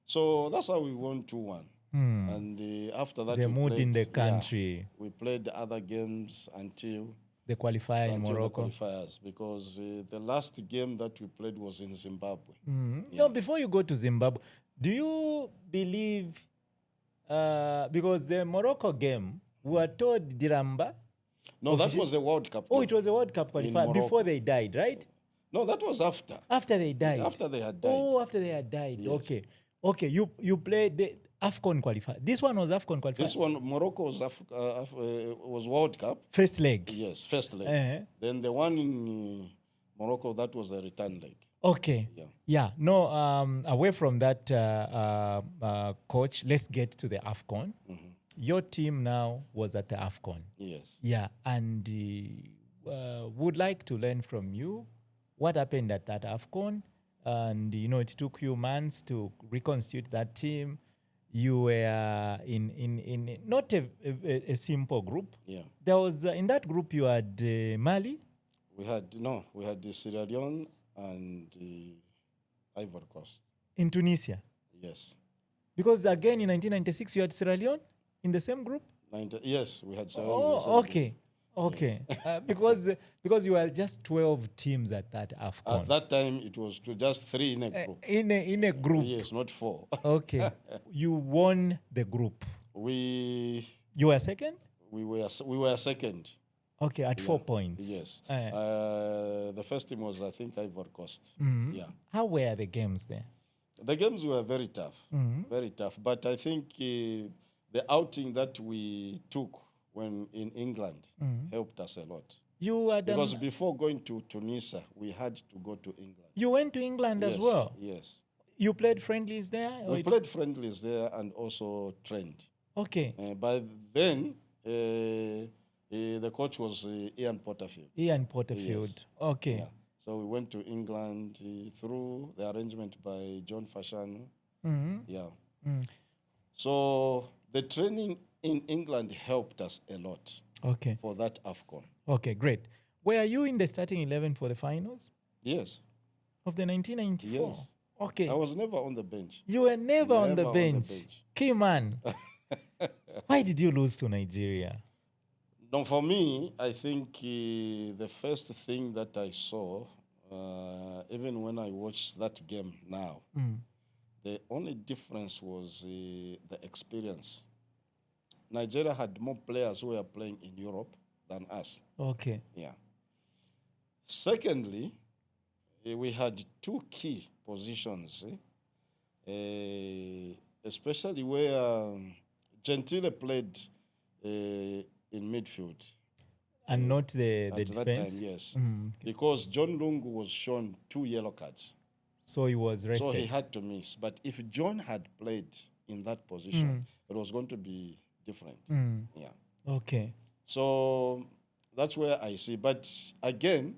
So that's how we won 2-1. And after that, the mood in the country. We played other games until the qualifier in Morocco. The qualifiers, because the last game that we played was in Zimbabwe. No, before you go to Zimbabwe, do you believe, because the Morocco game, we were told Diramba? No, that was a World Cup game. Oh, it was a World Cup qualifier before they died, right? No, that was after. After they died? After they had died. Oh, after they had died. Yes. Okay, you played the AFCON qualifier. This one was AFCON qualifier? This one, Morocco was World Cup. First leg? Yes, first leg. Then the one in Morocco, that was the return leg. Okay. Yeah. No, away from that, coach, let's get to the AFCON. Your team now was at the AFCON. Yes. Yeah, and would like to learn from you what happened at that AFCON. And, it took you months to reconstitute that team. You were in not a simple group. Yeah. There was, in that group, you had Mali? We had the Sierra Leone and the Ivory Coast. In Tunisia? Yes. Because, again, in 1996, you had Sierra Leone in the same group? Yes, we had Sierra Leone. Oh, okay. Group. Okay, yes. Because you were just 12 teams at that AFCON. At that time, it was just 3 in a group. In a group. Yes, not 4. Okay, you won the group. You were second. We were second. Okay, at 4 points. Yes. The first team was, I think, Ivory Coast. Yeah. How were the games there? The games were very tough. Very tough. But I think the outing that we took when in England helped us a lot. Because before going to Tunisia, we had to go to England. You went to England as well? Yes. You played friendlies there? We played friendlies there and also trained. Okay. By then, the coach was Ian Porterfield. Ian Porterfield. Yes. Okay. Yeah. So we went to England through the arrangement by John Fashanu. Yeah. So the training in England helped us a lot. Okay. For that AFCON. Okay, great. Were you in the starting 11 for the finals? Yes. Of the 1994? Yes. Okay. I was never on the bench. You were never on the bench. Key man. Why did you lose to Nigeria? No, for me, I think the first thing that I saw, even when I watched that game now, the only difference was the experience. Nigeria had more players who were playing in Europe than us. Okay. Yeah. Secondly, we had 2 key positions, especially where Gentile played in midfield. And not the at defense? that time, yes. Because John Lungu was shown 2 yellow cards. So he was rested. So he had to miss. But if John had played in that position, it was going to be different. Yeah. Okay. So that's where I see. But again,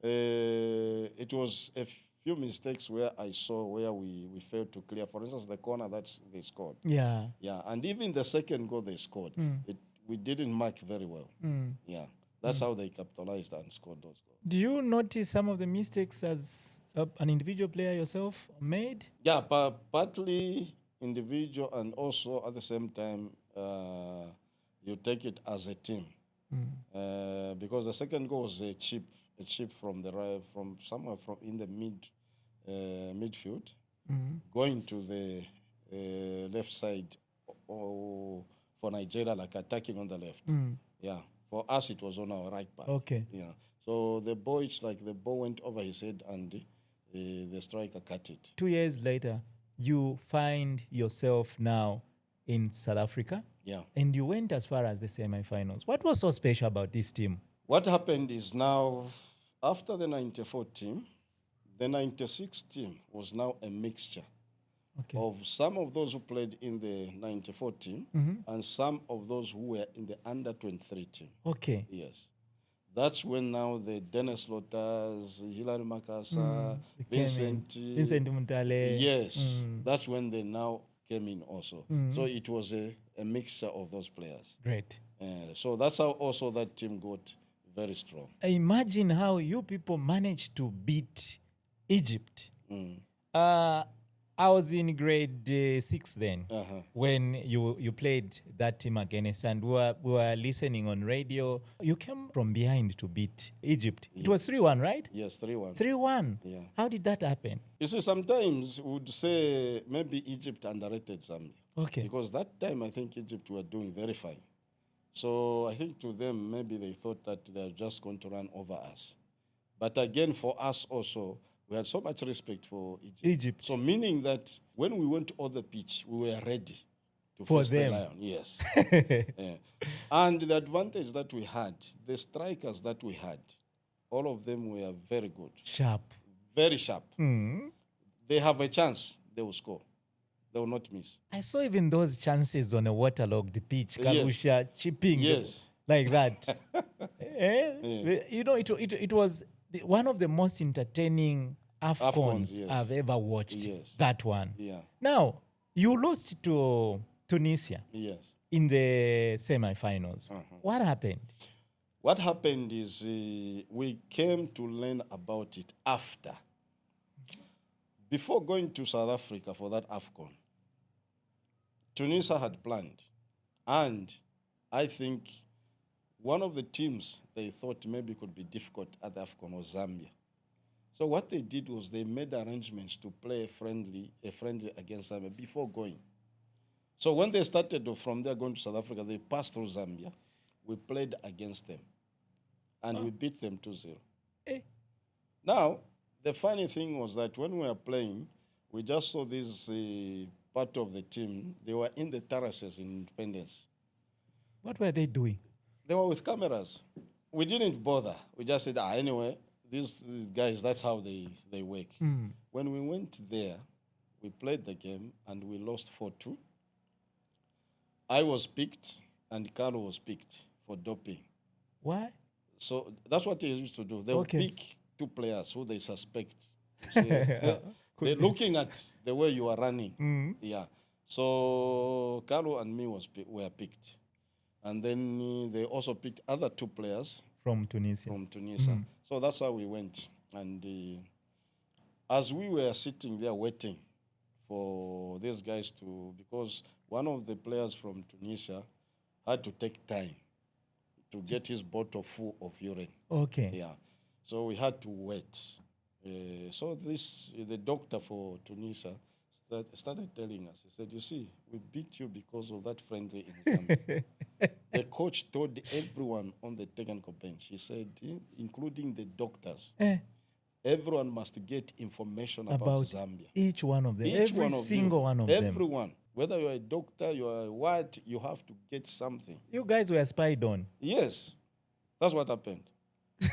it was a few mistakes where I saw where we failed to clear. For instance, the corner that they scored. Yeah. Yeah. And even the second goal they scored, we didn't mark very well. Yeah. That's how they capitalized and scored those goals. Do you notice some of the mistakes as an individual player yourself made? Yeah, partly individual, and also at the same time, you take it as a team. Because the second goal was a chip from the right, from somewhere from in the midfield, going to the left side for Nigeria, like attacking on the left. Yeah. For us, it was on our right back. Okay. Yeah. So the ball went over his head and the striker cut it. 2 years later, you find yourself now in South Africa. Yeah. And you went as far as the semi-finals. What was so special about this team? What happened is now, after the 94 team, the 96 team was now a mixture of some of those who played in the 94 team and some of those who were in the under-23 team. Okay. Yes. That's when now the Dennis Lotters, Hilary Makasa, Vincent Muntale. Yes. That's when they now came in also. So it was a mixture of those players. Great. So that's how also that team got very strong. Imagine how you people managed to beat Egypt. I was in grade 6 then when you played that team against, and we were listening on radio. You came from behind to beat Egypt. It was 3-1, right? Yes, 3-1. 3-1. Yeah. How did that happen? You see, sometimes we would say maybe Egypt underrated Zambia. Okay. Because that time I think Egypt were doing very fine. So I think to them maybe they thought that they're just going to run over us. But again, for us also, we had so much respect for Egypt. So meaning that when we went on the pitch, we were ready to face the Lion. Yes. Yeah. And the advantage that we had, the strikers that we had, all of them were very good. Sharp. Very sharp. They have a chance, they will score. They will not miss. I saw even those chances on a waterlogged pitch, Karusha chipping like that. You know, it was one of the most entertaining AFCONs I've ever watched. That one. Yeah. Now, you lost to Tunisia in the semi-finals. What happened? What happened is we came to learn about it after. Before going to South Africa for that AFCON, Tunisia had planned. And I think one of the teams they thought maybe could be difficult at the AFCON was Zambia. So what they did was they made arrangements to play a friendly against Zambia before going. So when they started from there going to South Africa, they passed through Zambia. We played against them. And we beat them 2-0. Now, the funny thing was that when we were playing, we just saw this part of the team. They were in the terraces in Independence. What were they doing? They were with cameras. We didn't bother. We just said, anyway, these guys, that's how they work. When we went there, we played the game, and we lost 4-2. I was picked, and Carlo was picked for doping. Why? So that's what they used to do. They would pick 2 players who they suspect. They're looking at the way you are running. Yeah. So Carlo and me were picked. And then they also picked other 2 players. From Tunisia. So that's how we went. And as we were sitting there waiting for these guys because one of the players from Tunisia had to take time to get his bottle full of urine. Okay. Yeah. So we had to wait. So the doctor for Tunisia started telling us, he said, you see, we beat you because of that friendly in Zambia. The coach told everyone on the technical bench, he said, including the doctors, everyone must get information about Zambia. Each one of them. Every single one of them. Everyone. Whether you're a doctor, you're a what, you have to get something. You guys were spied on. Yes. That's what happened.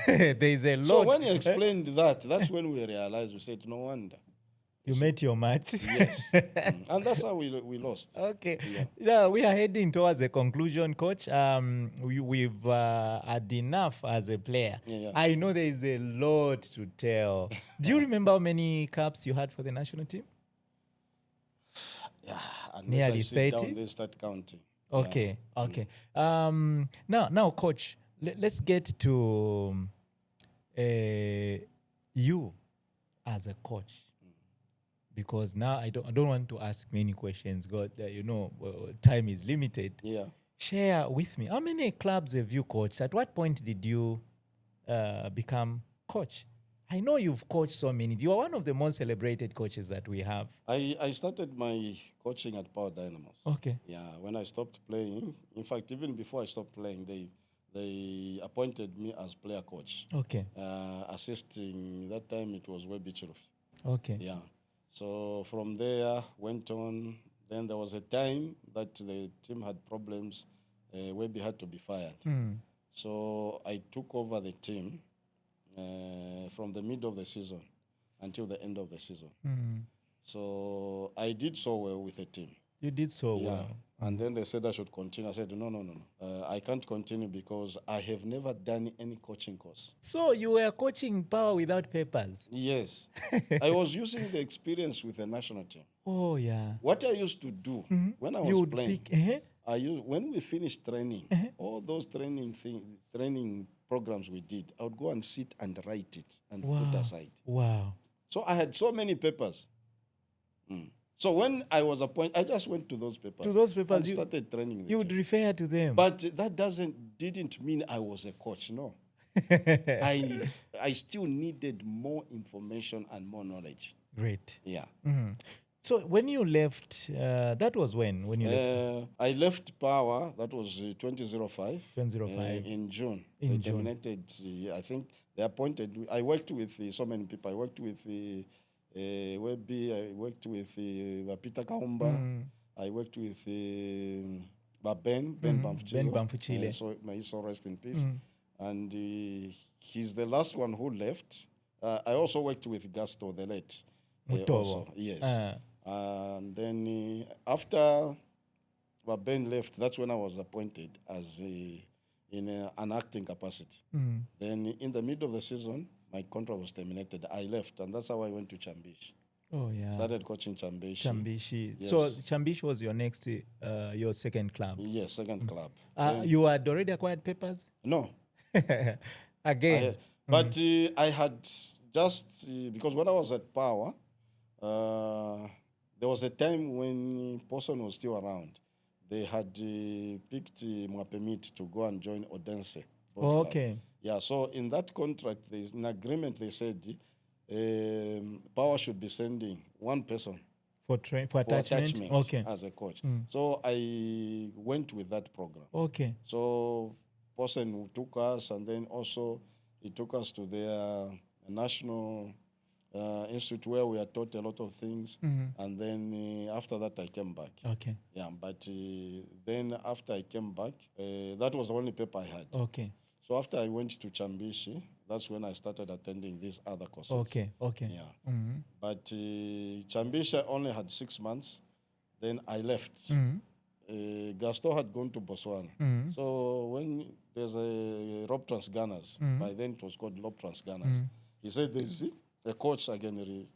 There is a lot. So when he explained that, that's when we realized, we said, no wonder. You made your match. Yes. And that's how we lost. Okay. Yeah. Now we are heading towards a conclusion, Coach. We've had enough as a player. Yeah. I know there is a lot to tell. Do you remember how many caps you had for the national team? Yeah. Unless Nearly I sit 30? down, they start counting. Okay. Yeah. Okay. Now, Coach, let's get to you as a coach. Because now I don't want to ask many questions. God, time is limited. Yeah. Share with me, how many clubs have you coached? At what point did you become coach? I know you've coached so many. You are one of the most celebrated coaches that we have. I started my coaching at Power Dynamos. Okay. Yeah. When I stopped playing, in fact, even before I stopped playing, they appointed me as player coach. Okay. Assisting, that time it was Webby Chirufi. Okay. Yeah. So from there, went on. Then there was a time that the team had problems. Webby had to be fired. So I took over the team from the middle of the season until the end of the season. So I did so well with the team. You did so well. And then they said I should continue. I said, no. I can't continue because I have never done any coaching course. So you were coaching Power without papers? Yes. I was using the experience with the national team. Oh, yeah. What I used to do when I was playing, when we finished training, all those training programs we did, I would go and sit and write it and put aside. Wow. So I had so many papers. So when I was appointed, I just went to those papers. And started training. You would refer to them. But that didn't mean I was a coach. No. I still needed more information and more knowledge. Great. Yeah. So when you left, that was when you left? I left Power. That was 2005. 2005. In June. In they June. Terminated. I think they appointed. I worked with so many people. I worked with Webby. I worked with Peter Kaumba. I worked with Ben Bamfuchile. So may he so rest in peace. And he's the last one who left. I also worked with Gasto, the late. Also, yes. And then after Ben left, that's when I was appointed as in an acting capacity. Then in the middle of the season, my contract was terminated. I left, and that's how I went to Chambishi. Oh, yeah. Started coaching Chambishi. Chambishi. Yes. So Chambishi was your next, your second club? Yes, second club. You had already acquired papers? No. Again? But I had just, because when I was at Power, there was a time when Poson was still around. They had picked Mwapemit to go and join Odense. Okay. Yeah, so in that contract, there's an agreement. They said Power should be sending one person for attachment? Okay. As a coach. So I went with that program. Okay. So Posen took us, and then also he took us to their national institute where we are taught a lot of things. And then after that, I came back. Okay. Yeah, but then after I came back, that was the only paper I had. Okay. So after I went to Chambishi, that's when I started attending these other courses. Okay. Yeah. But Chambishi only had 6 months. Then I left. Gaston had gone to Botswana. So when there's a Rob Transgunners, by then it was called Rob Transgunners, he said, there's a coach again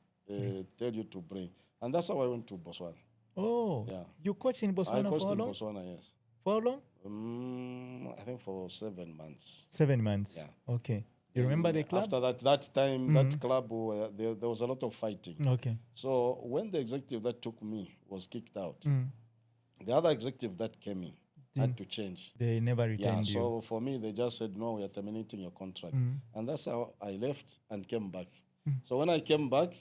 tell you to bring. And that's how I went to Botswana. Oh. Yeah. You coached in Botswana for how long? I coached in Botswana, yes. For how long? I think for 7 months. 7 months? Yeah. Okay. You remember the club? After that time, that club, there was a lot of fighting. Okay. So when the executive that took me was kicked out, the other executive that came in had to change. They never retained you. So for me, they just said, no, we are terminating your contract. And that's how I left and came back. So when I came back,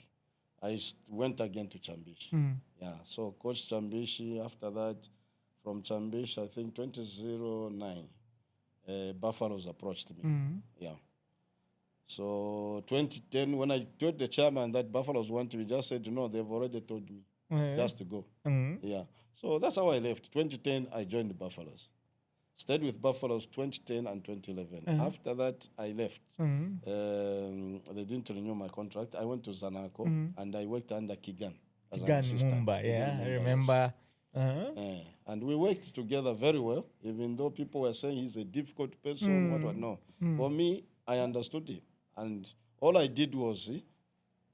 I went again to Chambishi. Yeah, so coach Chambishi. After that, from Chambishi, I think 2009, Buffaloes approached me. Yeah. So 2010, when I told the chairman that Buffaloes want me, just said, no, they've already told me just to go. Yeah. So that's how I left. 2010, I joined the Buffaloes. Stayed with Buffaloes 2010 and 2011. After that, I left. They didn't renew my contract. I went to Zanaco and I worked under Kigan as an assistant. Mumba, Kigan I Mumba, remember. yes. And we worked together very well, even though people were saying he's a difficult person. What. No. For me, I understood him. And all I did was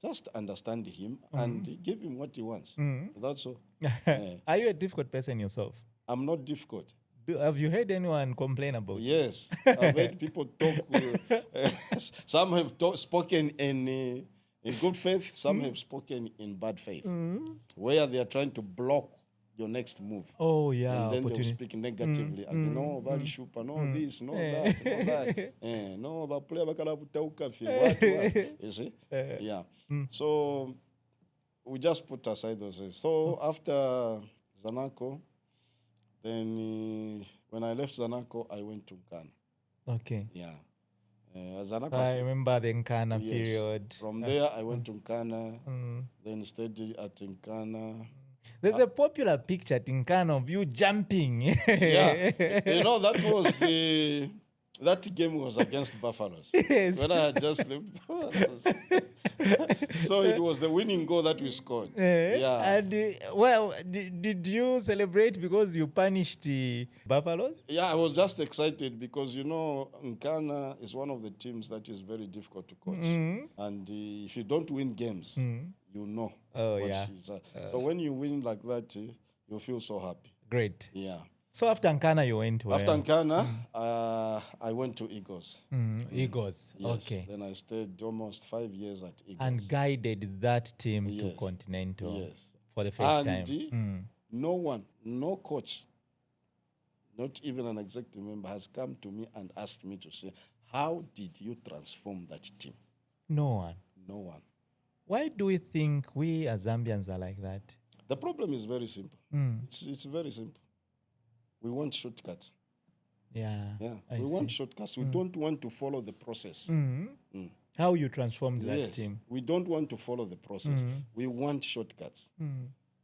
just understand him and give him what he wants. That's all. Are you a difficult person yourself? I'm not difficult. Have you heard anyone complain about you? Yes. I've heard people talk. Some have spoken in good faith. Some have spoken in bad faith, where they are trying to block your next move. Oh, yeah. And then they'll speak negatively. And no, body shupa, no this, no that, no that. No, but play what? You see? Yeah. So we just put aside those things. So after Zanaco, then when I left Zanaco, I went to Nkana. Okay. Yeah. Zanaco, I remember the Nkana period. From there, I went to Nkana, then stayed at Nkana. There's a popular picture at Nkana of you jumping. Yeah. That was... that game was against Buffaloes. Yes. When I had just left Buffaloes. So it was the winning goal that we scored. Yeah. And, did you celebrate because you punished Buffaloes? Yeah, I was just excited because, Nkana is one of the teams that is very difficult to coach. And if you don't win games, you know. Oh, yeah. So when you win like that, you feel so happy. Great. Yeah. So after Nkana, you went to After Nkana, I went to Eagles. Eagles, yes. Okay. Then I stayed almost 5 years at Eagles. And guided that team to Continental for the first time. No one, no coach, not even an executive member has come to me and asked me to say, how did you transform that team? No one. No one. Why do we think we as Zambians are like that? The problem is very simple. It's very simple. We want shortcuts. Yeah. We want shortcuts. We don't want to follow the process. How you transformed that team? We don't want to follow the process. We want shortcuts.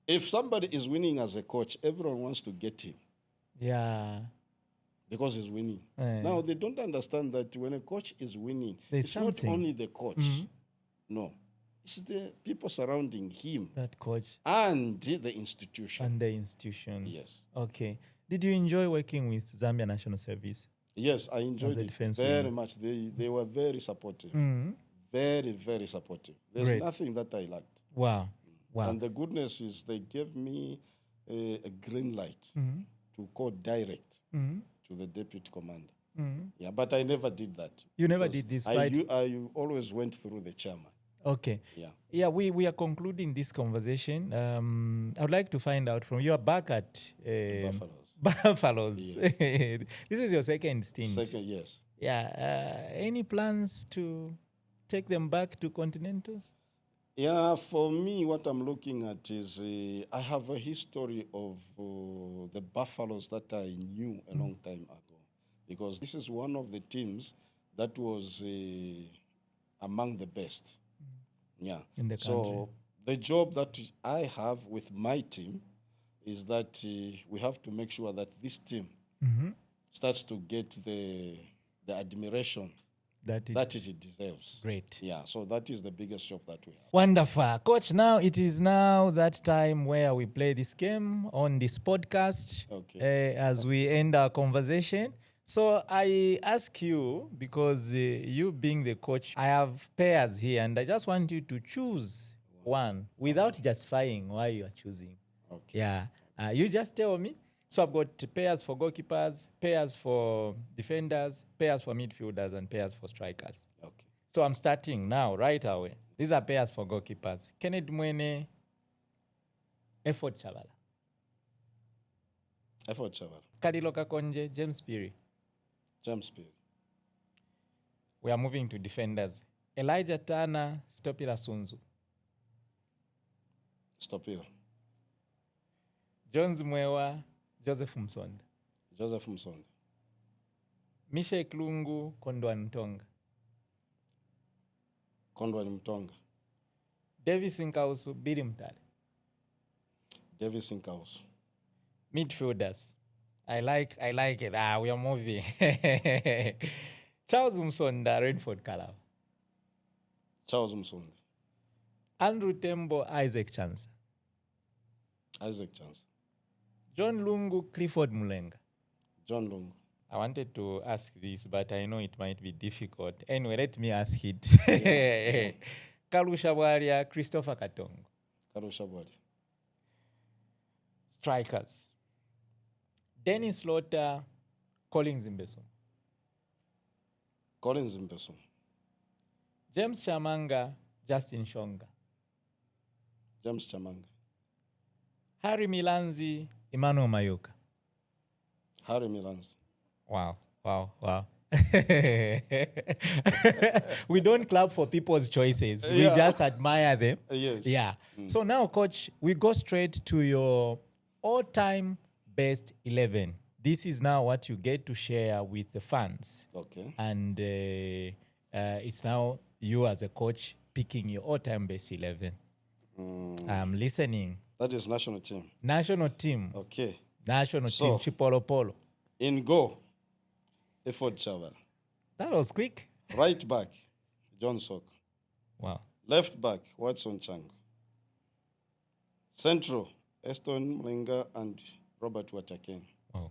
If somebody is winning as a coach, everyone wants to get him. Yeah. Because he's winning. Now, they don't understand that when a coach is winning, it's not only the coach. No. It's the people surrounding him. That coach. And the institution. And the institution. Yes. Okay. Did you enjoy working with Zambia National Service? Yes, I enjoyed it very much. They were very supportive. Very, very supportive. There's nothing that I lacked. Wow. And the goodness is they gave me a green light to go direct to the deputy commander. Yeah, but I never did that. You never did this, right? I always went through the chairman. Okay. Yeah. We are concluding this conversation. I would like to find out from you. Are back at Buffaloes. Yes. This is your second stint. Second, yes. Yeah. Any plans to take them back to Continentals? Yeah, for me, what I'm looking at is I have a history of the Buffaloes that I knew a long time ago, because this is one of the teams that was among the best. Yeah. In the country. So the job that I have with my team is that we have to make sure that this team starts to get the admiration that it deserves. Great. Yeah, so that is the biggest job that we have. Wonderful. Coach, now it is that time where we play this game on this podcast as we end our conversation. So I ask you, because you being the coach, I have pairs here, and I just want you to choose one without justifying why you are choosing. Okay. Yeah. You just tell me. So I've got pairs for goalkeepers, pairs for defenders, pairs for midfielders, and pairs for strikers. Okay. So I'm starting now, right away. These are pairs for goalkeepers. Kennedy Mwene, Effort Chavala. Effort Chavala. Kadilo Kakonje, James Peary. James Peary. We are moving to defenders. Elijah Tana, Stopila Sunzu. Stopila. Jones Mwewa, Joseph Msonda. Joseph Msonda. Misha Klungu, Kondwan Mtonga. Kondwan Mtonga. Davis Nkausu, Billy Mtale. Davis Nkausu. Midfielders. I like it. We are moving. Charles Msonda, Rainford Kalab. Charles Msonda. Andrew Tembo, Isaac Chance. Isaac Chance. John Lungu, Clifford Mulenga. John Lungu. I wanted to ask this, but I know it might be difficult. Anyway, let me ask it. Karusha Bwalia, Christopher Katongo. Karusha Bwalia. Strikers. Dennis Lotter, Collins Mbeso. Collins Mbeso. James Chamanga, Justin Shonga. James Chamanga. Harry Milanzi, Emmanuel Mayoka. Harry Milanzi. Wow. We don't clap for people's choices. We just admire them. Yes. Yeah. So now, Coach, we go straight to your all-time best 11. This is now what you get to share with the fans. Okay. And it's now you as a coach picking your all-time best 11. I'm listening. That is national team. National team. Okay. National team, Chipolopolo. In goal, Efford Chavala. That was quick. Right back, John Sok. Wow. Left back, Watson Chang. Central, Eston Mlinga and Robert Wataken. Oh.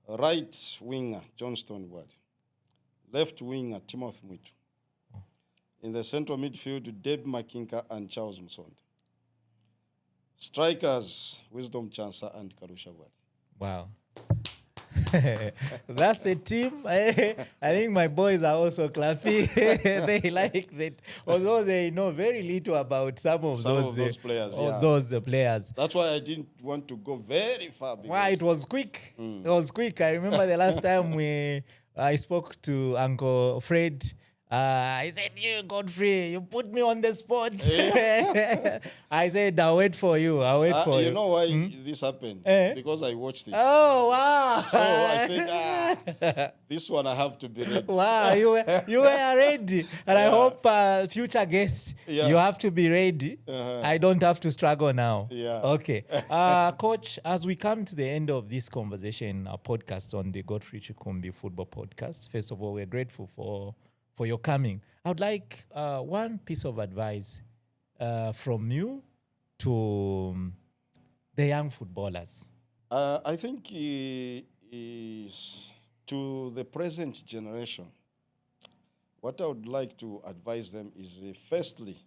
Right winger, Johnston Ward. Left winger, Timothy Mwitu. Oh. In the central midfield, Deb Makinka and Charles Msonda. Strikers, Wisdom Chansa and Karusha Ward. Wow. That's a team. I think my boys are also clapping. They like that. Although they know very little about some of those players. Those players. That's why I didn't want to go very far. Why? It was quick. It was quick. I remember the last time I spoke to Uncle Fred. I said, you, Godfrey, you put me on the spot. I said, I'll wait for you. You know why this happened? Because I watched it. Oh, wow. So I said, this one I have to be ready. Wow, you were ready. And I hope future guests, you have to be ready. I don't have to struggle now. Yeah. Okay. Coach, as we come to the end of this conversation, our podcast on the Godfrey Chikumbi Football Podcast, first of all, we're grateful for your coming. I would like one piece of advice from you to the young footballers. I think is to the present generation, what I would like to advise them is firstly,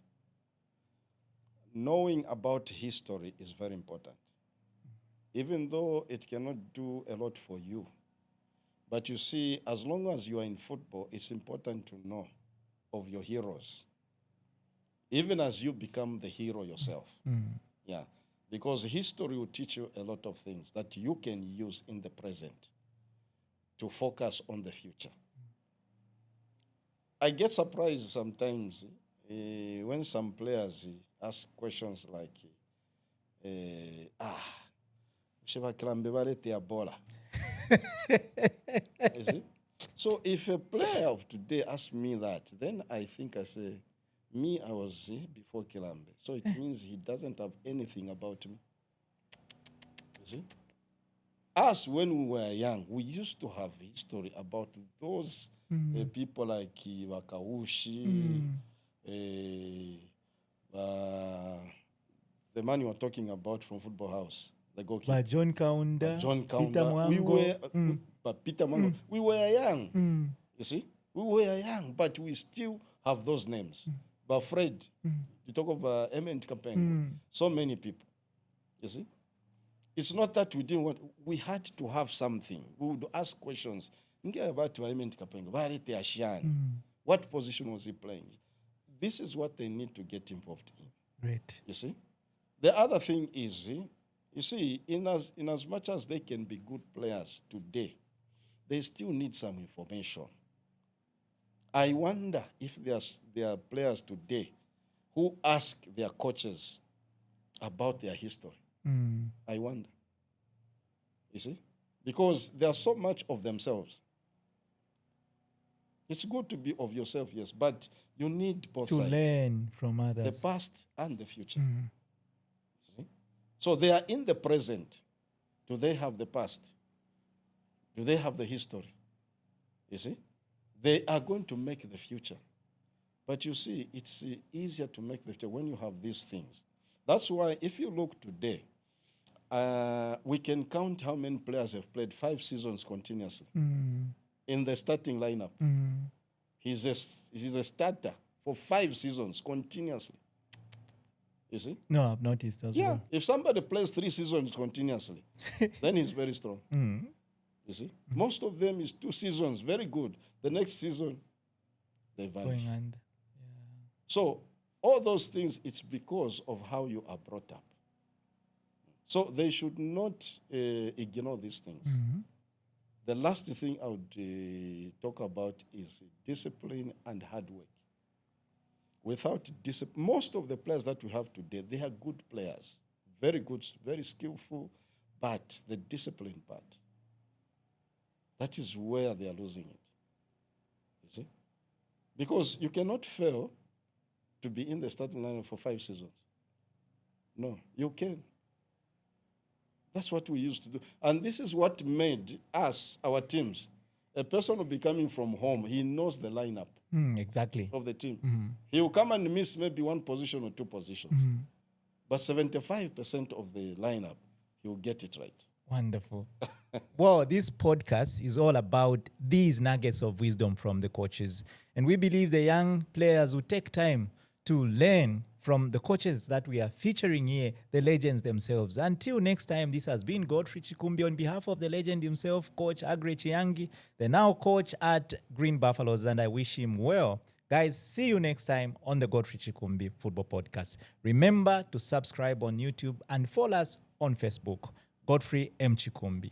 knowing about history is very important. Even though it cannot do a lot for you. But you see, as long as you are in football, it's important to know of your heroes, even as you become the hero yourself. Yeah, because history will teach you a lot of things that you can use in the present to focus on the future. I get surprised sometimes when some players ask questions like, you see? So if a player of today asks me that, then I think I say, I was before Kilambe. So it means he doesn't have anything about me. You see? Us, when we were young, we used to have history about those people like Wakaushi, the man you were talking about from Football House. The goalkeeper. John Kaunda. Peter Mwango. We were young. You see? We were young, but we still have those names. But Fred, you talk of Eminent Kapengo. So many people. You see? It's not that we didn't want, we had to have something. We would ask questions. What position was he playing? This is what they need to get involved in. Right. You see? The other thing is, you see, in as much as they can be good players today, they still need some information. I wonder if there are players today who ask their coaches about their history. I wonder. You see? Because there's so much of themselves. It's good to be of yourself, yes, but you need both sides. To learn from others. The past and the future. So they are in the present. Do they have the past? Do they have the history? You see? They are going to make the future. But you see, it's easier to make the future when you have these things. That's why if you look today, we can count how many players have played 5 seasons continuously in the starting lineup. He's a starter for 5 seasons continuously. You see? No, I've noticed as well. If somebody plays 3 seasons continuously, then he's very strong. You see? Most of them is 2 seasons, very good. The next season, they vanish. So all those things, it's because of how you are brought up. So they should not ignore these things. The last thing I would talk about is discipline and hard work. Without discipline, most of the players that we have today, they are good players, very good, very skillful, but the discipline part, that is where they are losing it. You see? Because you cannot fail to be in the starting lineup for 5 seasons. No, you can. That's what we used to do. And this is what made us, our teams. A person will be coming from home, he knows the lineup exactly of the team. He will come and miss maybe 1 position or 2 positions. But 75% of the lineup, he will get it right. Wonderful. Well, this podcast is all about these nuggets of wisdom from the coaches. And we believe the young players will take time to learn from the coaches that we are featuring here, the legends themselves. Until next time, this has been Godfrey Chikumbi on behalf of the legend himself, Coach Aggrey Chiyangi, the now coach at Green Buffaloes, and I wish him well. Guys, see you next time on the Godfrey Chikumbi Football Podcast. Remember to subscribe on YouTube and follow us on Facebook, Godfrey M. Chikumbi.